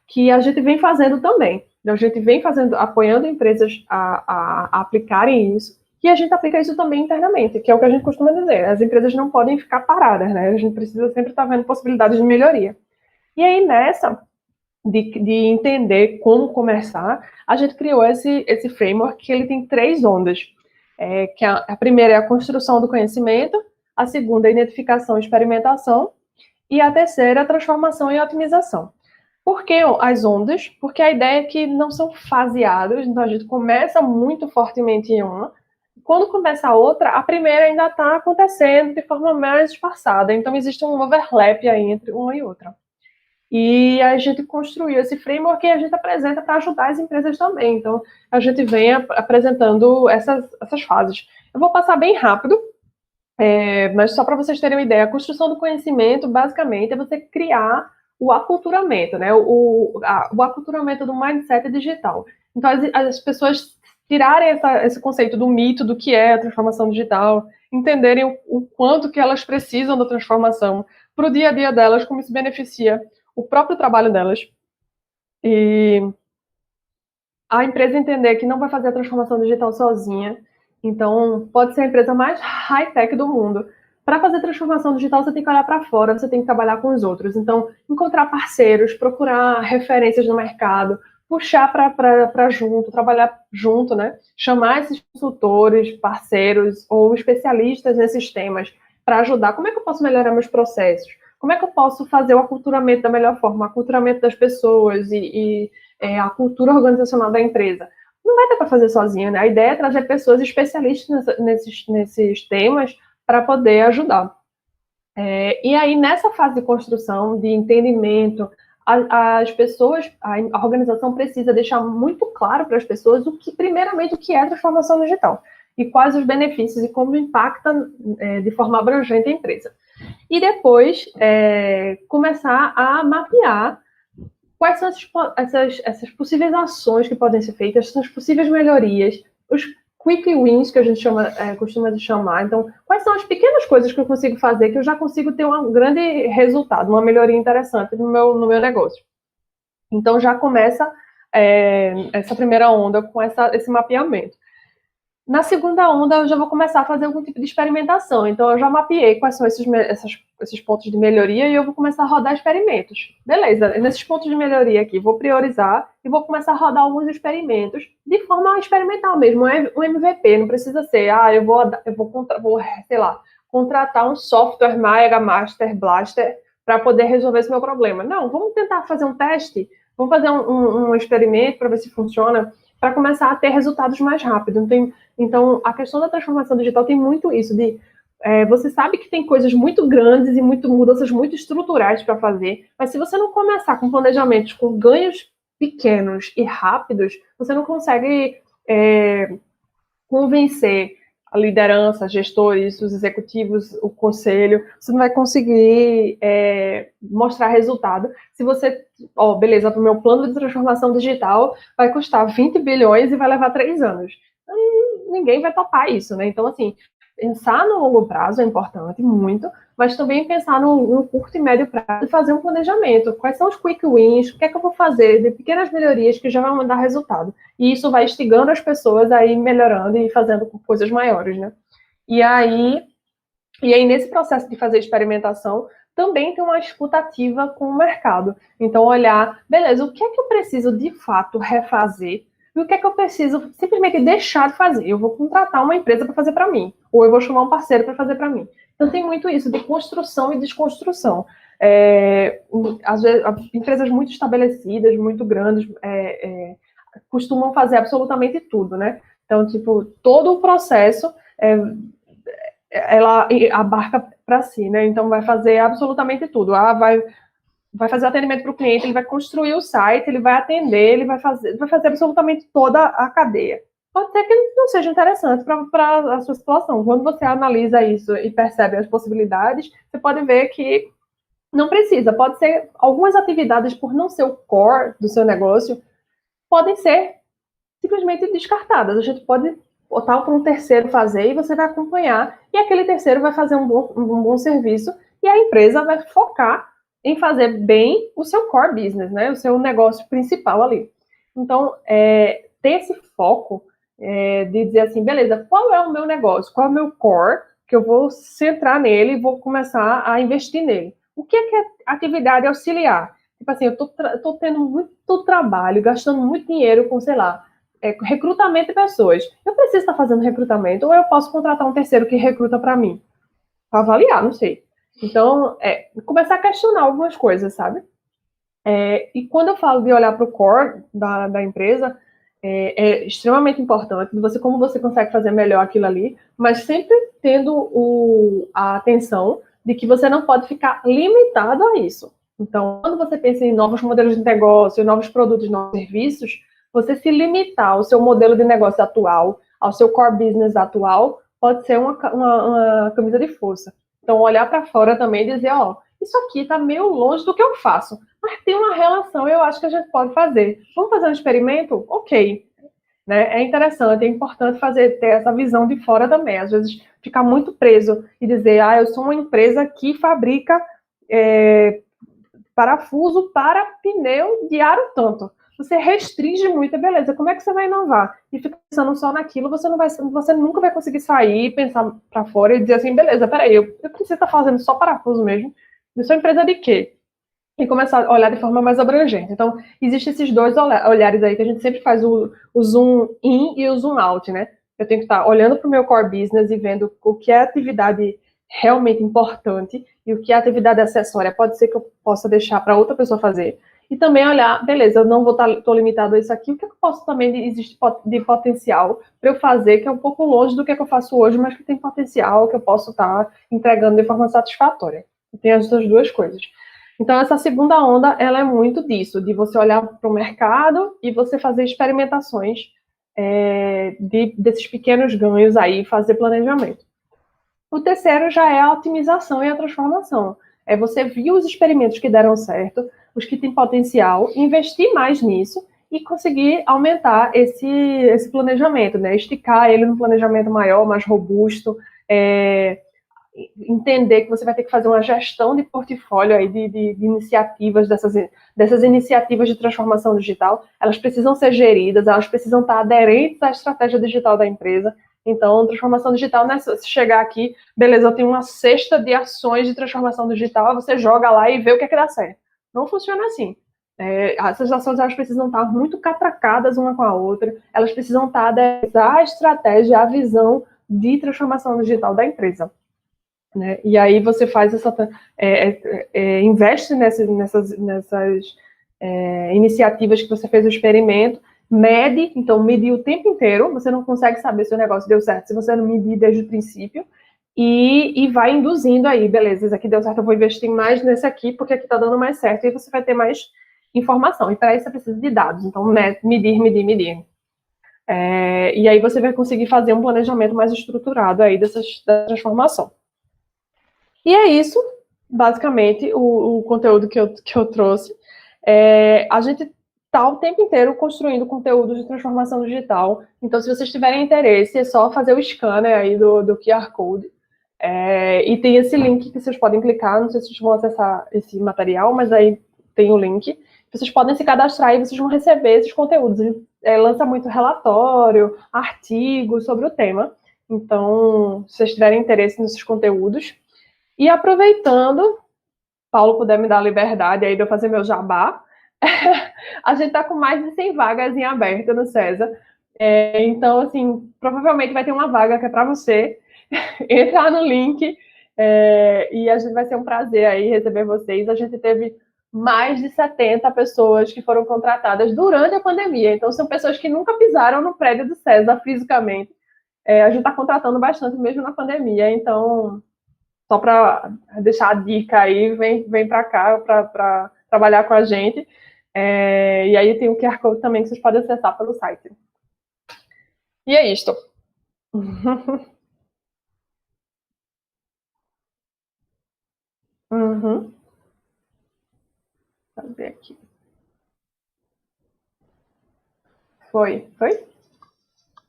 que a gente vem fazendo também. Então, a gente vem apoiando empresas a aplicarem isso, e a gente aplica isso também internamente, que é o que a gente costuma dizer. As empresas não podem ficar paradas, né? A gente precisa sempre estar vendo possibilidades de melhoria. E aí, nessa de entender como começar, a gente criou esse framework que ele tem 3 ondas. Que a primeira é a construção do conhecimento, a segunda é a identificação e experimentação, e a terceira é a transformação e otimização. Por que as ondas? Porque a ideia é que não são faseadas, então a gente começa muito fortemente em uma, quando começa a outra, a primeira ainda está acontecendo de forma mais espaçada, então existe um overlap aí entre uma e outra. E a gente construiu esse framework e a gente apresenta para ajudar as empresas também. Então, a gente vem apresentando essas fases. Eu vou passar bem rápido, mas só para vocês terem uma ideia, a construção do conhecimento, basicamente, é você criar o aculturamento, né? O aculturamento do mindset digital. Então, as pessoas tirarem esse conceito do mito do que é a transformação digital, entenderem o quanto que elas precisam da transformação para o dia a dia delas, como isso beneficia o próprio trabalho delas. E a empresa entender que não vai fazer a transformação digital sozinha. Então, pode ser a empresa mais high-tech do mundo. Para fazer transformação digital, você tem que olhar para fora, você tem que trabalhar com os outros. Então, encontrar parceiros, procurar referências no mercado, puxar para junto, trabalhar junto, né? Chamar esses consultores, parceiros ou especialistas nesses temas para ajudar. Como é que eu posso melhorar meus processos? Como é que eu posso fazer o aculturamento da melhor forma, o aculturamento das pessoas e a cultura organizacional da empresa? Não vai dar para fazer sozinho, né? A ideia é trazer pessoas especialistas nesses temas para poder ajudar. E aí, nessa fase de construção, de entendimento, as pessoas, a organização precisa deixar muito claro para as pessoas primeiramente, o que é transformação digital e quais os benefícios e como impacta de forma abrangente a empresa. E depois, começar a mapear quais são essas possíveis ações que podem ser feitas, essas possíveis melhorias, os quick wins, que a gente costuma chamar. Então, quais são as pequenas coisas que eu consigo fazer que eu já consigo ter um grande resultado, uma melhoria interessante no meu negócio. Então, já começa essa primeira onda com esse mapeamento. Na segunda onda, eu já vou começar a fazer algum tipo de experimentação. Então, eu já mapeei quais são esses pontos de melhoria e eu vou começar a rodar experimentos. Beleza, nesses pontos de melhoria aqui, vou priorizar e vou começar a rodar alguns experimentos de forma experimental mesmo, um MVP. Não precisa ser, eu vou sei lá, contratar um software Mega Master Blaster para poder resolver esse meu problema. Não, vamos tentar fazer um teste, vamos fazer um experimento para ver se funciona, para começar a ter resultados mais rápido. Então, a questão da transformação digital tem muito isso, você sabe que tem coisas muito grandes e mudanças muito estruturais para fazer, mas se você não começar com planejamentos com ganhos pequenos e rápidos, você não consegue convencer a liderança, gestores, os executivos, o conselho, você não vai conseguir mostrar resultado. Se você, beleza, para o meu plano de transformação digital vai custar 20 bilhões e vai levar 3 anos. Ninguém vai topar isso, né? Então, assim, pensar no longo prazo é importante, muito, mas também pensar no curto e médio prazo e fazer um planejamento. Quais são os quick wins? O que é que eu vou fazer de pequenas melhorias que já vão dar resultado? E isso vai instigando as pessoas a ir melhorando e fazendo coisas maiores, né? E aí, nesse processo de fazer experimentação, também tem uma escuta ativa com o mercado. Então, olhar, beleza, o que é que eu preciso de fato refazer? E o que é que eu preciso simplesmente deixar de fazer? Eu vou contratar uma empresa para fazer para mim, ou eu vou chamar um parceiro para fazer para mim. Então, tem muito isso de construção e desconstrução. Às vezes, empresas muito estabelecidas, muito grandes, costumam fazer absolutamente tudo, né? Então, tipo, todo o processo ela abarca para si, né? Então, vai fazer absolutamente tudo. Vai fazer atendimento para o cliente, ele vai construir o site, ele vai atender, ele vai fazer absolutamente toda a cadeia. Pode ser que não seja interessante para a sua situação. Quando você analisa isso e percebe as possibilidades, você pode ver que não precisa. Pode ser algumas atividades, por não ser o core do seu negócio, podem ser simplesmente descartadas. A gente pode botar para um terceiro fazer e você vai acompanhar, e aquele terceiro vai fazer um bom serviço e a empresa vai focar em fazer bem o seu core business, né? O seu negócio principal ali. Então, ter esse foco de dizer assim, beleza, qual é o meu negócio? Qual é o meu core? Que eu vou centrar nele e vou começar a investir nele. O que é atividade auxiliar? Tipo assim, eu tô tendo muito trabalho, gastando muito dinheiro com, sei lá, recrutamento de pessoas. Eu preciso estar fazendo recrutamento ou eu posso contratar um terceiro que recruta para mim? Para avaliar, não sei. Então, começar a questionar algumas coisas, sabe? E quando eu falo de olhar para o core da empresa, é extremamente importante como você consegue fazer melhor aquilo ali, mas sempre tendo a atenção de que você não pode ficar limitado a isso. Então, quando você pensa em novos modelos de negócio, novos produtos, novos serviços, você se limitar ao seu modelo de negócio atual, ao seu core business atual, pode ser uma camisa de força. Então, olhar para fora também e dizer, isso aqui está meio longe do que eu faço, mas tem uma relação, eu acho que a gente pode fazer. Vamos fazer um experimento? Ok. Né? É interessante, é importante ter essa visão de fora também. Às vezes, ficar muito preso e dizer, eu sou uma empresa que fabrica parafuso para pneu de aro tanto. Você restringe muito, beleza, como é que você vai inovar? E fica pensando só naquilo, você nunca vai conseguir sair, pensar para fora e dizer assim, beleza, peraí, eu preciso estar fazendo só parafuso mesmo. Eu sou empresa de quê? e começar a olhar de forma mais abrangente. Então, existem esses dois olhares aí que a gente sempre faz o zoom in e o zoom out, né? Eu tenho que estar olhando para o meu core business e vendo o que é atividade realmente importante e o que é atividade acessória. Pode ser que eu possa deixar para outra pessoa fazer. E também olhar, beleza, eu não estou limitado a isso aqui, o que eu posso também existe de potencial para eu fazer, que é um pouco longe do que eu faço hoje, mas que tem potencial, que eu posso estar entregando de forma satisfatória. Tem as duas coisas. Então, essa segunda onda, ela é muito disso, de você olhar para o mercado e você fazer experimentações desses pequenos ganhos aí, fazer planejamento. O terceiro já é a otimização e a transformação. É você ver os experimentos que deram certo, os que têm potencial, investir mais nisso e conseguir aumentar esse planejamento, né? Esticar ele num planejamento maior, mais robusto, entender que você vai ter que fazer uma gestão de portfólio aí de iniciativas, dessas iniciativas de transformação digital. Elas precisam ser geridas, elas precisam estar aderentes à estratégia digital da empresa. Então, transformação digital não é se chegar aqui, beleza, eu tenho uma cesta de ações de transformação digital, você joga lá e vê o que é que dá certo. Não funciona assim. Essas ações elas precisam estar muito catracadas uma com a outra, elas precisam estar aderentes à estratégia, à visão de transformação digital da empresa. Né? E aí você faz investe nessas iniciativas que você fez o experimento, mede, então medir o tempo inteiro, você não consegue saber se o negócio deu certo se você não medir desde o princípio, e vai induzindo aí, beleza, isso aqui deu certo, eu vou investir mais nesse aqui, porque aqui está dando mais certo, e você vai ter mais informação, e para isso você precisa de dados, então medir. E aí você vai conseguir fazer um planejamento mais estruturado aí da transformação. E é isso, basicamente, o conteúdo que eu trouxe. A gente está o tempo inteiro construindo conteúdo de transformação digital. Então, se vocês tiverem interesse, é só fazer o scanner aí do QR Code. E tem esse link que vocês podem clicar. Não sei se vocês vão acessar esse material, mas aí tem o link. Vocês podem se cadastrar e vocês vão receber esses conteúdos. A gente lança muito relatório, artigo sobre o tema. Então, se vocês tiverem interesse nesses conteúdos. E aproveitando, Paulo puder me dar a liberdade aí de eu fazer meu jabá, a gente está com mais de 100 vagas em aberto no César. Então, assim, provavelmente vai ter uma vaga que é para você entrar no link e a gente vai ser um prazer aí receber vocês. A gente teve mais de 70 pessoas que foram contratadas durante a pandemia. Então, são pessoas que nunca pisaram no prédio do César fisicamente. A gente está contratando bastante mesmo na pandemia. Então, só para deixar a dica aí, vem para cá para trabalhar com a gente. E aí tem o QR Code também que vocês podem acessar pelo site. E é isto. Uhum. Vou ver aqui. Foi?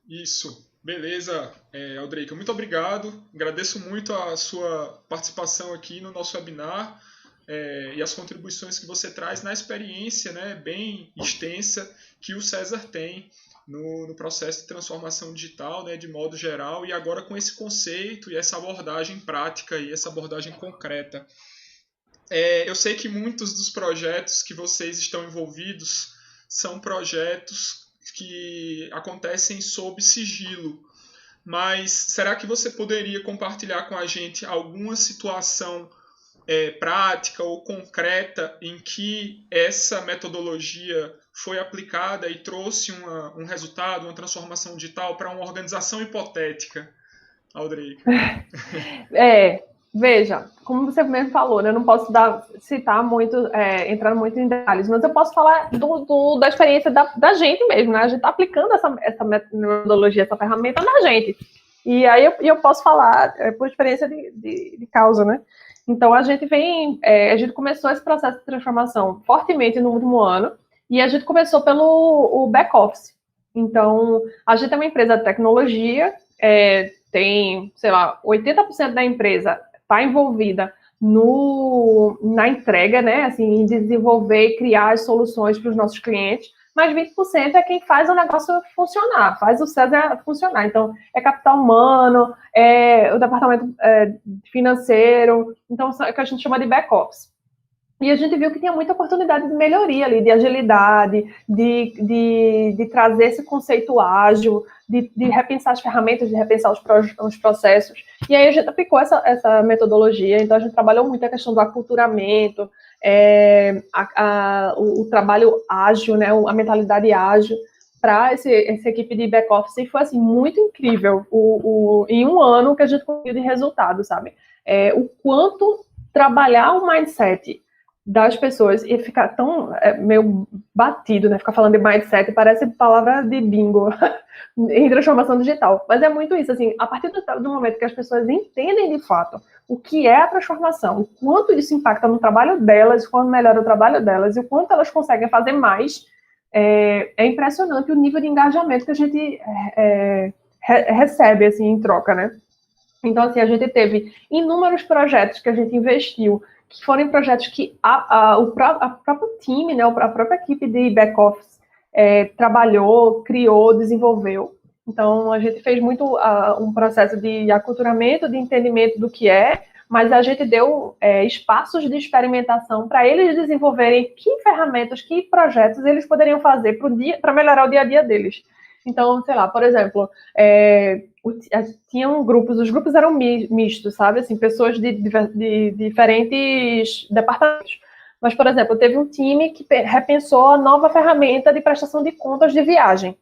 Isso. Beleza, Aldreica, muito obrigado. Agradeço muito a sua participação aqui no nosso webinar e as contribuições que você traz na experiência, né, bem extensa que o César tem no processo de transformação digital, né, de modo geral, e agora com esse conceito e essa abordagem prática e essa abordagem concreta. Eu sei que muitos dos projetos que vocês estão envolvidos são projetos que acontecem sob sigilo, mas será que você poderia compartilhar com a gente alguma situação prática ou concreta em que essa metodologia foi aplicada e trouxe um resultado, uma transformação digital para uma organização hipotética, Aldreica?
Veja, como você mesmo falou, né, eu não posso citar muito, entrar muito em detalhes, mas eu posso falar da experiência da gente mesmo, né? A gente está aplicando essa metodologia, essa ferramenta na gente. E aí eu posso falar por experiência de causa, né? Então a gente começou esse processo de transformação fortemente no último ano, e a gente começou pelo back-office. Então, a gente é uma empresa de tecnologia, tem, sei lá, 80% da empresa está envolvida na entrega, né, assim, em desenvolver e criar as soluções para os nossos clientes, mas 20% é quem faz o negócio funcionar, faz o César funcionar. Então, é capital humano, o departamento financeiro, então é o que a gente chama de back-office. E a gente viu que tinha muita oportunidade de melhoria ali, de agilidade, de trazer esse conceito ágil, de repensar as ferramentas, de repensar os processos. E aí a gente aplicou essa metodologia, então a gente trabalhou muito a questão do aculturamento, o trabalho ágil, né, a mentalidade ágil para essa equipe de back-office, e foi assim, muito incrível em um ano que a gente conseguiu de resultado, sabe? O quanto trabalhar o mindset das pessoas e ficar tão meio batido, né? Ficar falando de mindset parece palavra de bingo em transformação digital. Mas é muito isso, assim, a partir do momento que as pessoas entendem de fato o que é a transformação, o quanto isso impacta no trabalho delas, quanto melhora o trabalho delas e o quanto elas conseguem fazer mais, é impressionante o nível de engajamento que a gente recebe, assim, em troca, né? Então, assim, a gente teve inúmeros projetos que a gente investiu, que foram projetos que o próprio time, né, a própria equipe de back-office trabalhou, criou, desenvolveu. Então, a gente fez muito um processo de aculturamento, de entendimento do que é, mas a gente deu espaços de experimentação para eles desenvolverem que ferramentas, que projetos eles poderiam fazer para melhorar o dia a dia deles. Então, sei lá, por exemplo, tinham grupos, os grupos eram mistos, sabe? Assim, pessoas de diferentes departamentos. Mas, por exemplo, teve um time que repensou a nova ferramenta de prestação de contas de viagem,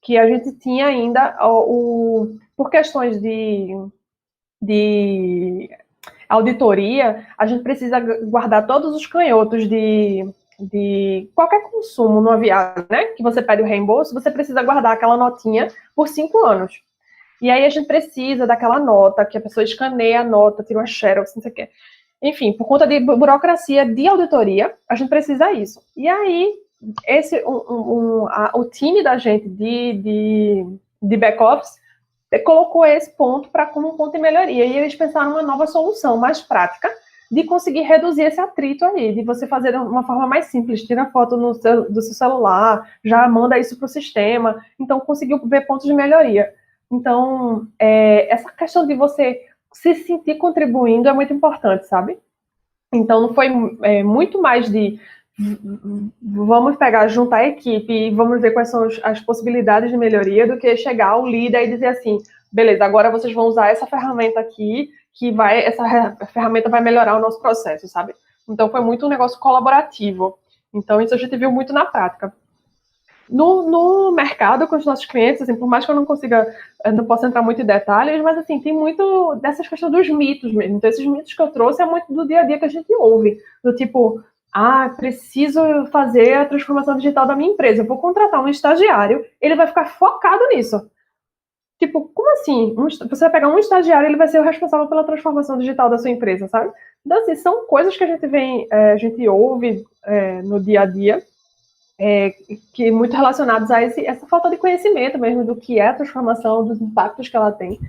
que a gente tinha ainda, por questões de auditoria, a gente precisa guardar todos os canhotos de qualquer consumo numa viagem, né? Que você pede o reembolso, você precisa guardar aquela notinha por 5 anos. E aí a gente precisa daquela nota, que a pessoa escaneia a nota, tira uma xerox, não sei o quê. Enfim, por conta de burocracia de auditoria, a gente precisa disso. E aí, o time da gente de back-office colocou esse ponto como um ponto de melhoria. E eles pensaram uma nova solução mais prática de conseguir reduzir esse atrito aí, de você fazer de uma forma mais simples, tira foto do seu celular, já manda isso para o sistema, então conseguiu ver pontos de melhoria. Então, essa questão de você se sentir contribuindo é muito importante, sabe? Então, não foi muito mais de vamos pegar, juntar a equipe e vamos ver quais são as possibilidades de melhoria, do que chegar ao líder e dizer assim, beleza, agora vocês vão usar essa ferramenta aqui, essa ferramenta vai melhorar o nosso processo, sabe? Então, foi muito um negócio colaborativo. Então, isso a gente viu muito na prática. No mercado, com os nossos clientes, assim, por mais que eu não possa entrar muito em detalhes, mas assim, tem muito dessas questões dos mitos mesmo. Então, esses mitos que eu trouxe é muito do dia a dia que a gente ouve. Do tipo, preciso fazer a transformação digital da minha empresa. Eu vou contratar um estagiário, ele vai ficar focado nisso. Tipo, como assim? Você vai pegar um estagiário, ele vai ser o responsável pela transformação digital da sua empresa, sabe? Então, assim, são coisas que a gente ouve no dia a dia, que muito relacionados a essa falta de conhecimento mesmo do que é a transformação, dos impactos que ela tem,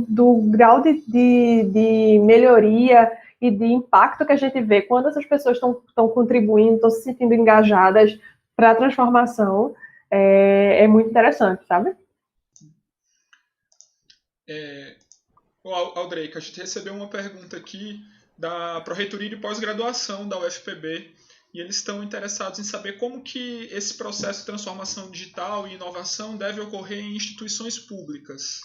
do grau de melhoria e de impacto que a gente vê quando essas pessoas estão contribuindo, estão se sentindo engajadas para a transformação, é muito interessante, sabe?
Aldreica, a gente recebeu uma pergunta aqui da Pró-Reitoria de Pós-Graduação da UFPB, e eles estão interessados em saber como que esse processo de transformação digital e inovação deve ocorrer em instituições públicas.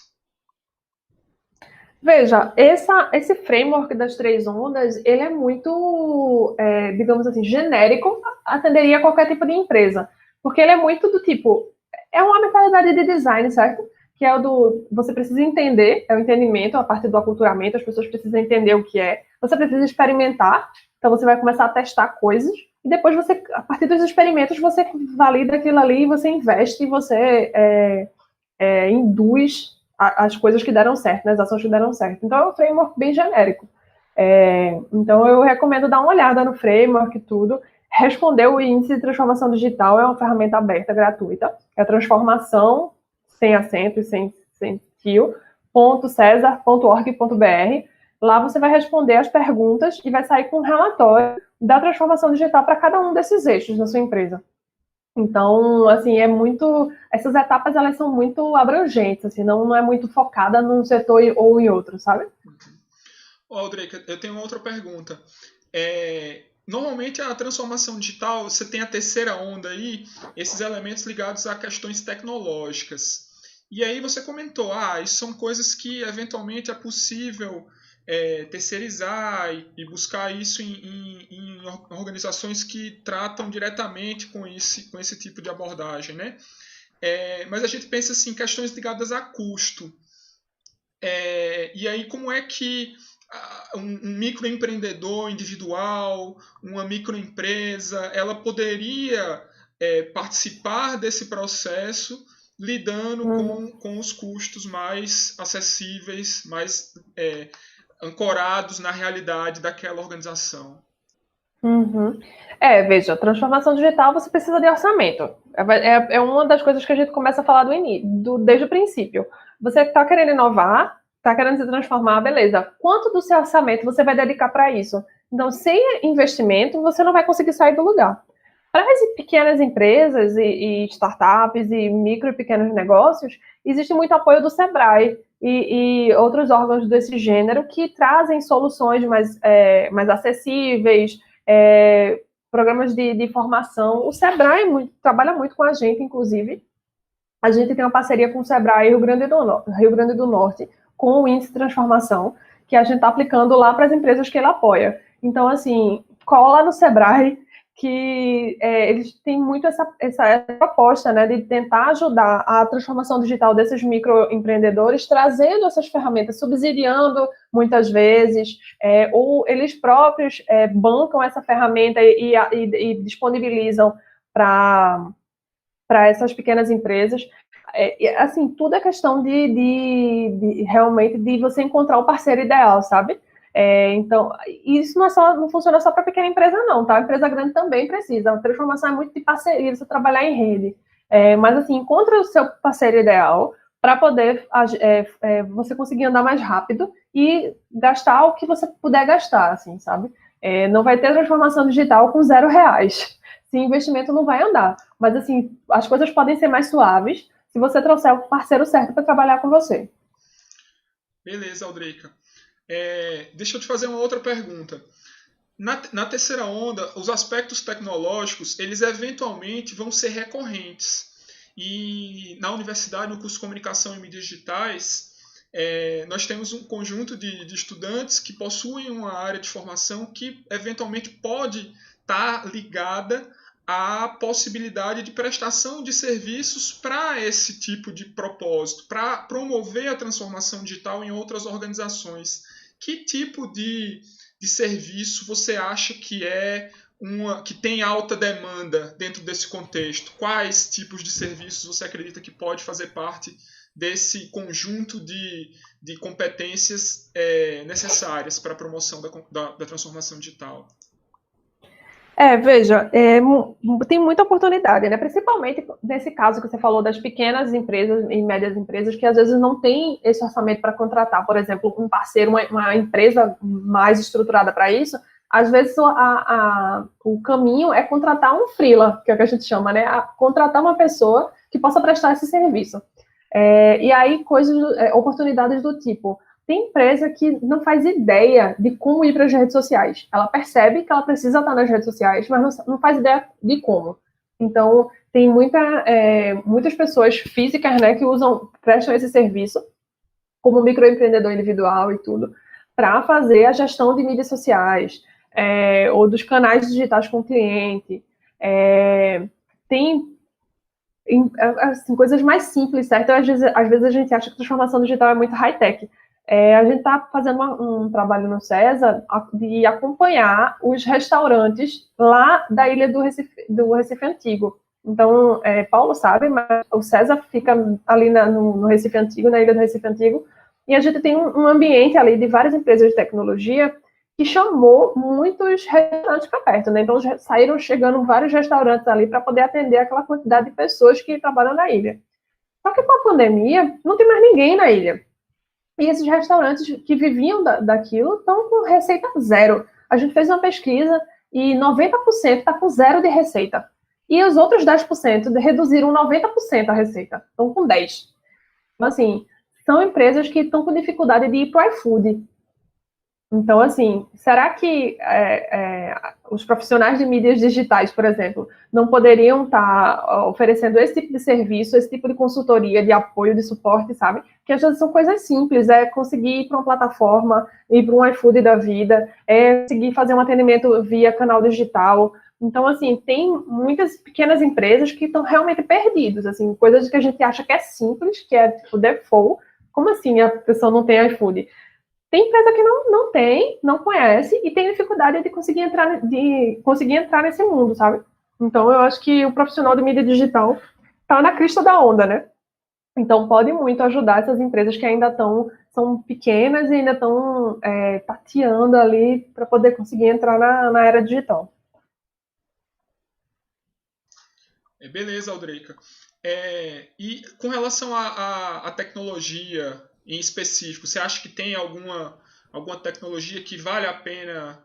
Veja, esse framework das 3 ondas, ele é muito, digamos assim, genérico, atenderia a qualquer tipo de empresa, porque ele é muito do tipo, é uma mentalidade de design, certo? Que é você precisa entender, é o entendimento, a parte do aculturamento, as pessoas precisam entender o que é, você precisa experimentar, então você vai começar a testar coisas, e depois a partir dos experimentos, você valida aquilo ali, você investe, e você induz as coisas que deram certo, né, as ações que deram certo. Então é um framework bem genérico. Então eu recomendo dar uma olhada no framework e tudo. Responder o índice de transformação digital é uma ferramenta aberta, gratuita. É transformação, sem acento e sem fio, .cesar.org.br. Lá você vai responder as perguntas e vai sair com um relatório da transformação digital para cada um desses eixos na sua empresa. Então, assim, essas etapas, elas são muito abrangentes, assim, não é muito focada num setor ou em outro, sabe?
Aldrich, eu tenho outra pergunta. Normalmente a transformação digital, você tem a terceira onda aí, esses elementos ligados a questões tecnológicas. E aí você comentou, isso são coisas que eventualmente é possível terceirizar e buscar isso em organizações que tratam diretamente com esse tipo de abordagem, né? Mas a gente pensa assim, questões ligadas a custo. E aí como é que um microempreendedor individual, uma microempresa, ela poderia participar desse processo lidando com os custos mais acessíveis, mais ancorados na realidade daquela organização?
Veja, transformação digital você precisa de orçamento. É uma das coisas que a gente começa a falar desde o princípio. Você está querendo inovar, está querendo se transformar, beleza. Quanto do seu orçamento você vai dedicar para isso? Então, sem investimento, você não vai conseguir sair do lugar. Para as pequenas empresas e startups e micro e pequenos negócios, existe muito apoio do Sebrae e outros órgãos desse gênero que trazem soluções mais acessíveis, programas de formação. O Sebrae trabalha muito com a gente, inclusive. A gente tem uma parceria com o Sebrae Rio Grande do Norte, com o Índice de Transformação, que a gente está aplicando lá para as empresas que ele apoia. Então, assim, cola no Sebrae, que eles têm muito essa proposta, né, de tentar ajudar a transformação digital desses microempreendedores, trazendo essas ferramentas, subsidiando muitas vezes, ou eles próprios bancam essa ferramenta e disponibilizam para essas pequenas empresas. Assim, tudo é questão de realmente de você encontrar o parceiro ideal, sabe? Então, isso não funciona só para pequena empresa, não, tá? A empresa grande também precisa. A transformação é muito de parceria, você trabalhar em rede. Mas, assim, encontra o seu parceiro ideal para poder você conseguir andar mais rápido e gastar o que você puder gastar, assim, sabe? Não vai ter transformação digital com R$0. Se investimento não vai andar. Mas, assim, as coisas podem ser mais suaves se você trouxer o parceiro certo para trabalhar com você.
Beleza, Aldreica. Deixa eu te fazer uma outra pergunta. Na terceira onda, os aspectos tecnológicos, eles eventualmente vão ser recorrentes. E na universidade, no curso de Comunicação e Mídias Digitais, nós temos um conjunto de estudantes que possuem uma área de formação que eventualmente pode estar ligada à possibilidade de prestação de serviços para esse tipo de propósito, para promover a transformação digital em outras organizações. Que tipo de serviço você acha que tem alta demanda dentro desse contexto? Quais tipos de serviços você acredita que pode fazer parte desse conjunto de competências necessárias para a promoção da transformação digital?
Veja, tem muita oportunidade, né? Principalmente nesse caso que você falou das pequenas empresas e médias empresas que às vezes não têm esse orçamento para contratar, por exemplo, um parceiro, uma empresa mais estruturada para isso. Às vezes o caminho é contratar um freela, que é o que a gente chama, né? Contratar uma pessoa que possa prestar esse serviço. E aí oportunidades do tipo: tem empresa que não faz ideia de como ir para as redes sociais. Ela percebe que ela precisa estar nas redes sociais, mas não faz ideia de como. Então, tem muitas pessoas físicas, né, que prestam esse serviço, como microempreendedor individual e tudo, para fazer a gestão de mídias sociais, ou dos canais digitais com o cliente. Tem assim, coisas mais simples, certo? Às vezes a gente acha que a transformação digital é muito high-tech. A gente está fazendo um trabalho no César de acompanhar os restaurantes lá da ilha do Recife Antigo. Então, Paulo sabe, mas o César fica ali no Recife Antigo, na ilha do Recife Antigo, e a gente tem um ambiente ali de várias empresas de tecnologia que chamou muitos restaurantes para perto, né? Então, saíram chegando vários restaurantes ali para poder atender aquela quantidade de pessoas que trabalham na ilha. Só que com a pandemia, não tem mais ninguém na ilha. E esses restaurantes que viviam daquilo estão com receita zero. A gente fez uma pesquisa e 90% está com zero de receita. E os outros 10% reduziram 90% a receita. Estão com 10%. Então, assim, são empresas que estão com dificuldade de ir para o iFood. Então, assim, será que os profissionais de mídias digitais, por exemplo, não poderiam estar oferecendo esse tipo de serviço, esse tipo de consultoria, de apoio, de suporte, sabe? Que às vezes são coisas simples, é conseguir ir para uma plataforma, ir para um iFood da vida, é conseguir fazer um atendimento via canal digital. Então, assim, tem muitas pequenas empresas que estão realmente perdidas, assim, coisas que a gente acha que é simples, que é tipo default. Como assim a pessoa não tem iFood? Tem empresa que não tem, não conhece e tem dificuldade de conseguir entrar nesse mundo, sabe? Então, eu acho que o profissional de mídia digital está na crista da onda, né? Então, pode muito ajudar essas empresas que ainda são pequenas e ainda estão tateando ali para poder conseguir entrar na era digital.
Beleza, Aldreica. E com relação à tecnologia em específico, você acha que tem alguma tecnologia que vale a pena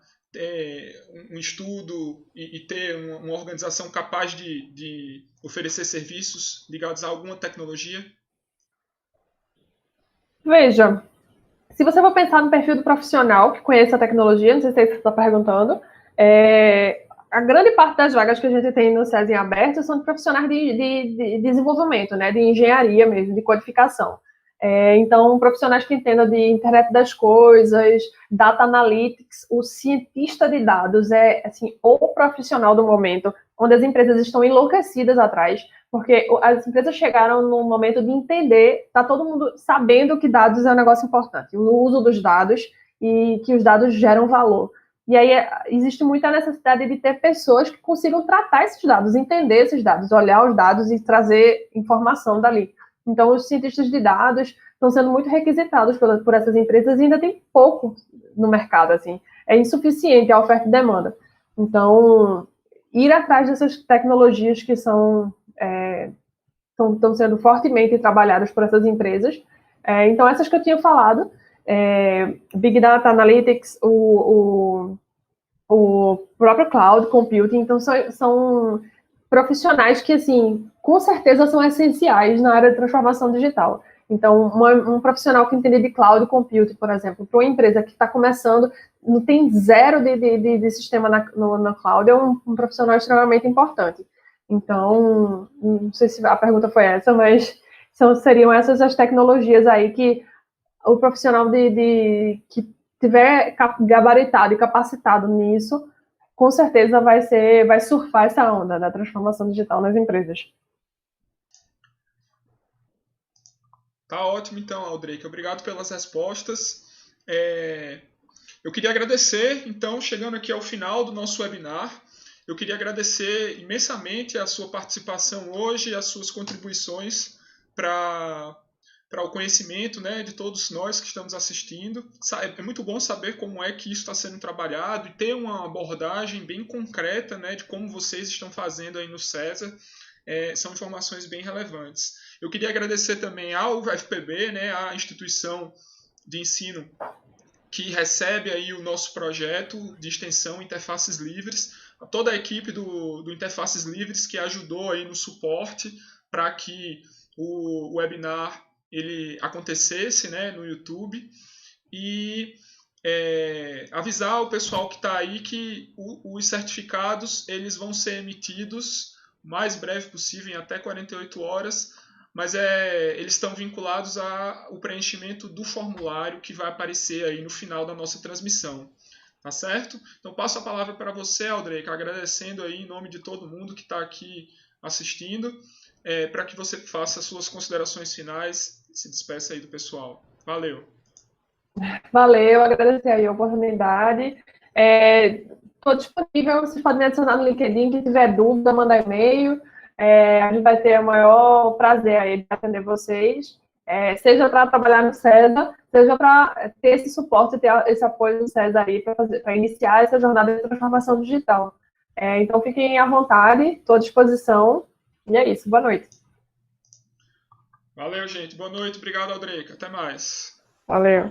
um estudo e ter uma organização capaz de oferecer serviços ligados a alguma tecnologia?
Veja, se você for pensar no perfil do profissional que conhece a tecnologia, não sei se você está perguntando, a grande parte das vagas que a gente tem no SESI em aberto são de profissionais de desenvolvimento, né, de engenharia mesmo, de codificação. Então, profissionais que entendam de internet das coisas, data analytics, o cientista de dados é assim, o profissional do momento, onde as empresas estão enlouquecidas atrás, porque as empresas chegaram no momento de entender, está todo mundo sabendo que dados é um negócio importante, o uso dos dados e que os dados geram valor. E aí existe muita necessidade de ter pessoas que consigam tratar esses dados, entender esses dados, olhar os dados e trazer informação dali. Então, os cientistas de dados estão sendo muito requisitados por essas empresas e ainda tem pouco no mercado, assim. É insuficiente a oferta e demanda. Então, ir atrás dessas tecnologias que estão sendo fortemente trabalhadas por essas empresas. Então, essas que eu tinha falado, Big Data Analytics, o próprio Cloud Computing, então são profissionais que, assim, com certeza são essenciais na área de transformação digital. Então, um profissional que entende de Cloud Computing, por exemplo, para uma empresa que está começando, não tem zero de sistema na Cloud, é um profissional extremamente importante. Então, não sei se a pergunta foi essa, mas seriam essas as tecnologias aí que o profissional que tiver gabaritado e capacitado nisso, com certeza vai surfar essa onda da transformação digital nas empresas.
Tá ótimo então, Aldreica. Obrigado pelas respostas. Eu queria agradecer, então, chegando aqui ao final do nosso webinar, eu queria agradecer imensamente a sua participação hoje e as suas contribuições para o conhecimento, né, de todos nós que estamos assistindo. É muito bom saber como é que isso está sendo trabalhado e ter uma abordagem bem concreta, né, de como vocês estão fazendo aí no César. São informações bem relevantes. Eu queria agradecer também ao UFPB, né, a instituição de ensino que recebe aí o nosso projeto de extensão Interfaces Livres, a toda a equipe do Interfaces Livres que ajudou aí no suporte para que o webinar ele acontecesse, né, no YouTube, e avisar o pessoal que está aí que os certificados eles vão ser emitidos o mais breve possível, em até 48 horas, mas eles estão vinculados ao preenchimento do formulário que vai aparecer aí no final da nossa transmissão. Tá certo? Então passo a palavra para você, Aldreica, agradecendo aí em nome de todo mundo que está aqui assistindo, para que você faça as suas considerações finais, se despeça aí do pessoal. Valeu!
Valeu, agradecer aí a oportunidade. Estou disponível, vocês podem me adicionar no LinkedIn, quem tiver dúvida, mandar e-mail. A gente vai ter o maior prazer aí de atender vocês, seja para trabalhar no César, seja para ter esse suporte, ter esse apoio do César aí para iniciar essa jornada de transformação digital. Então, fiquem à vontade, estou à disposição. E é isso, boa noite.
Valeu, gente. Boa noite. Obrigado, Aldreica. Até mais.
Valeu.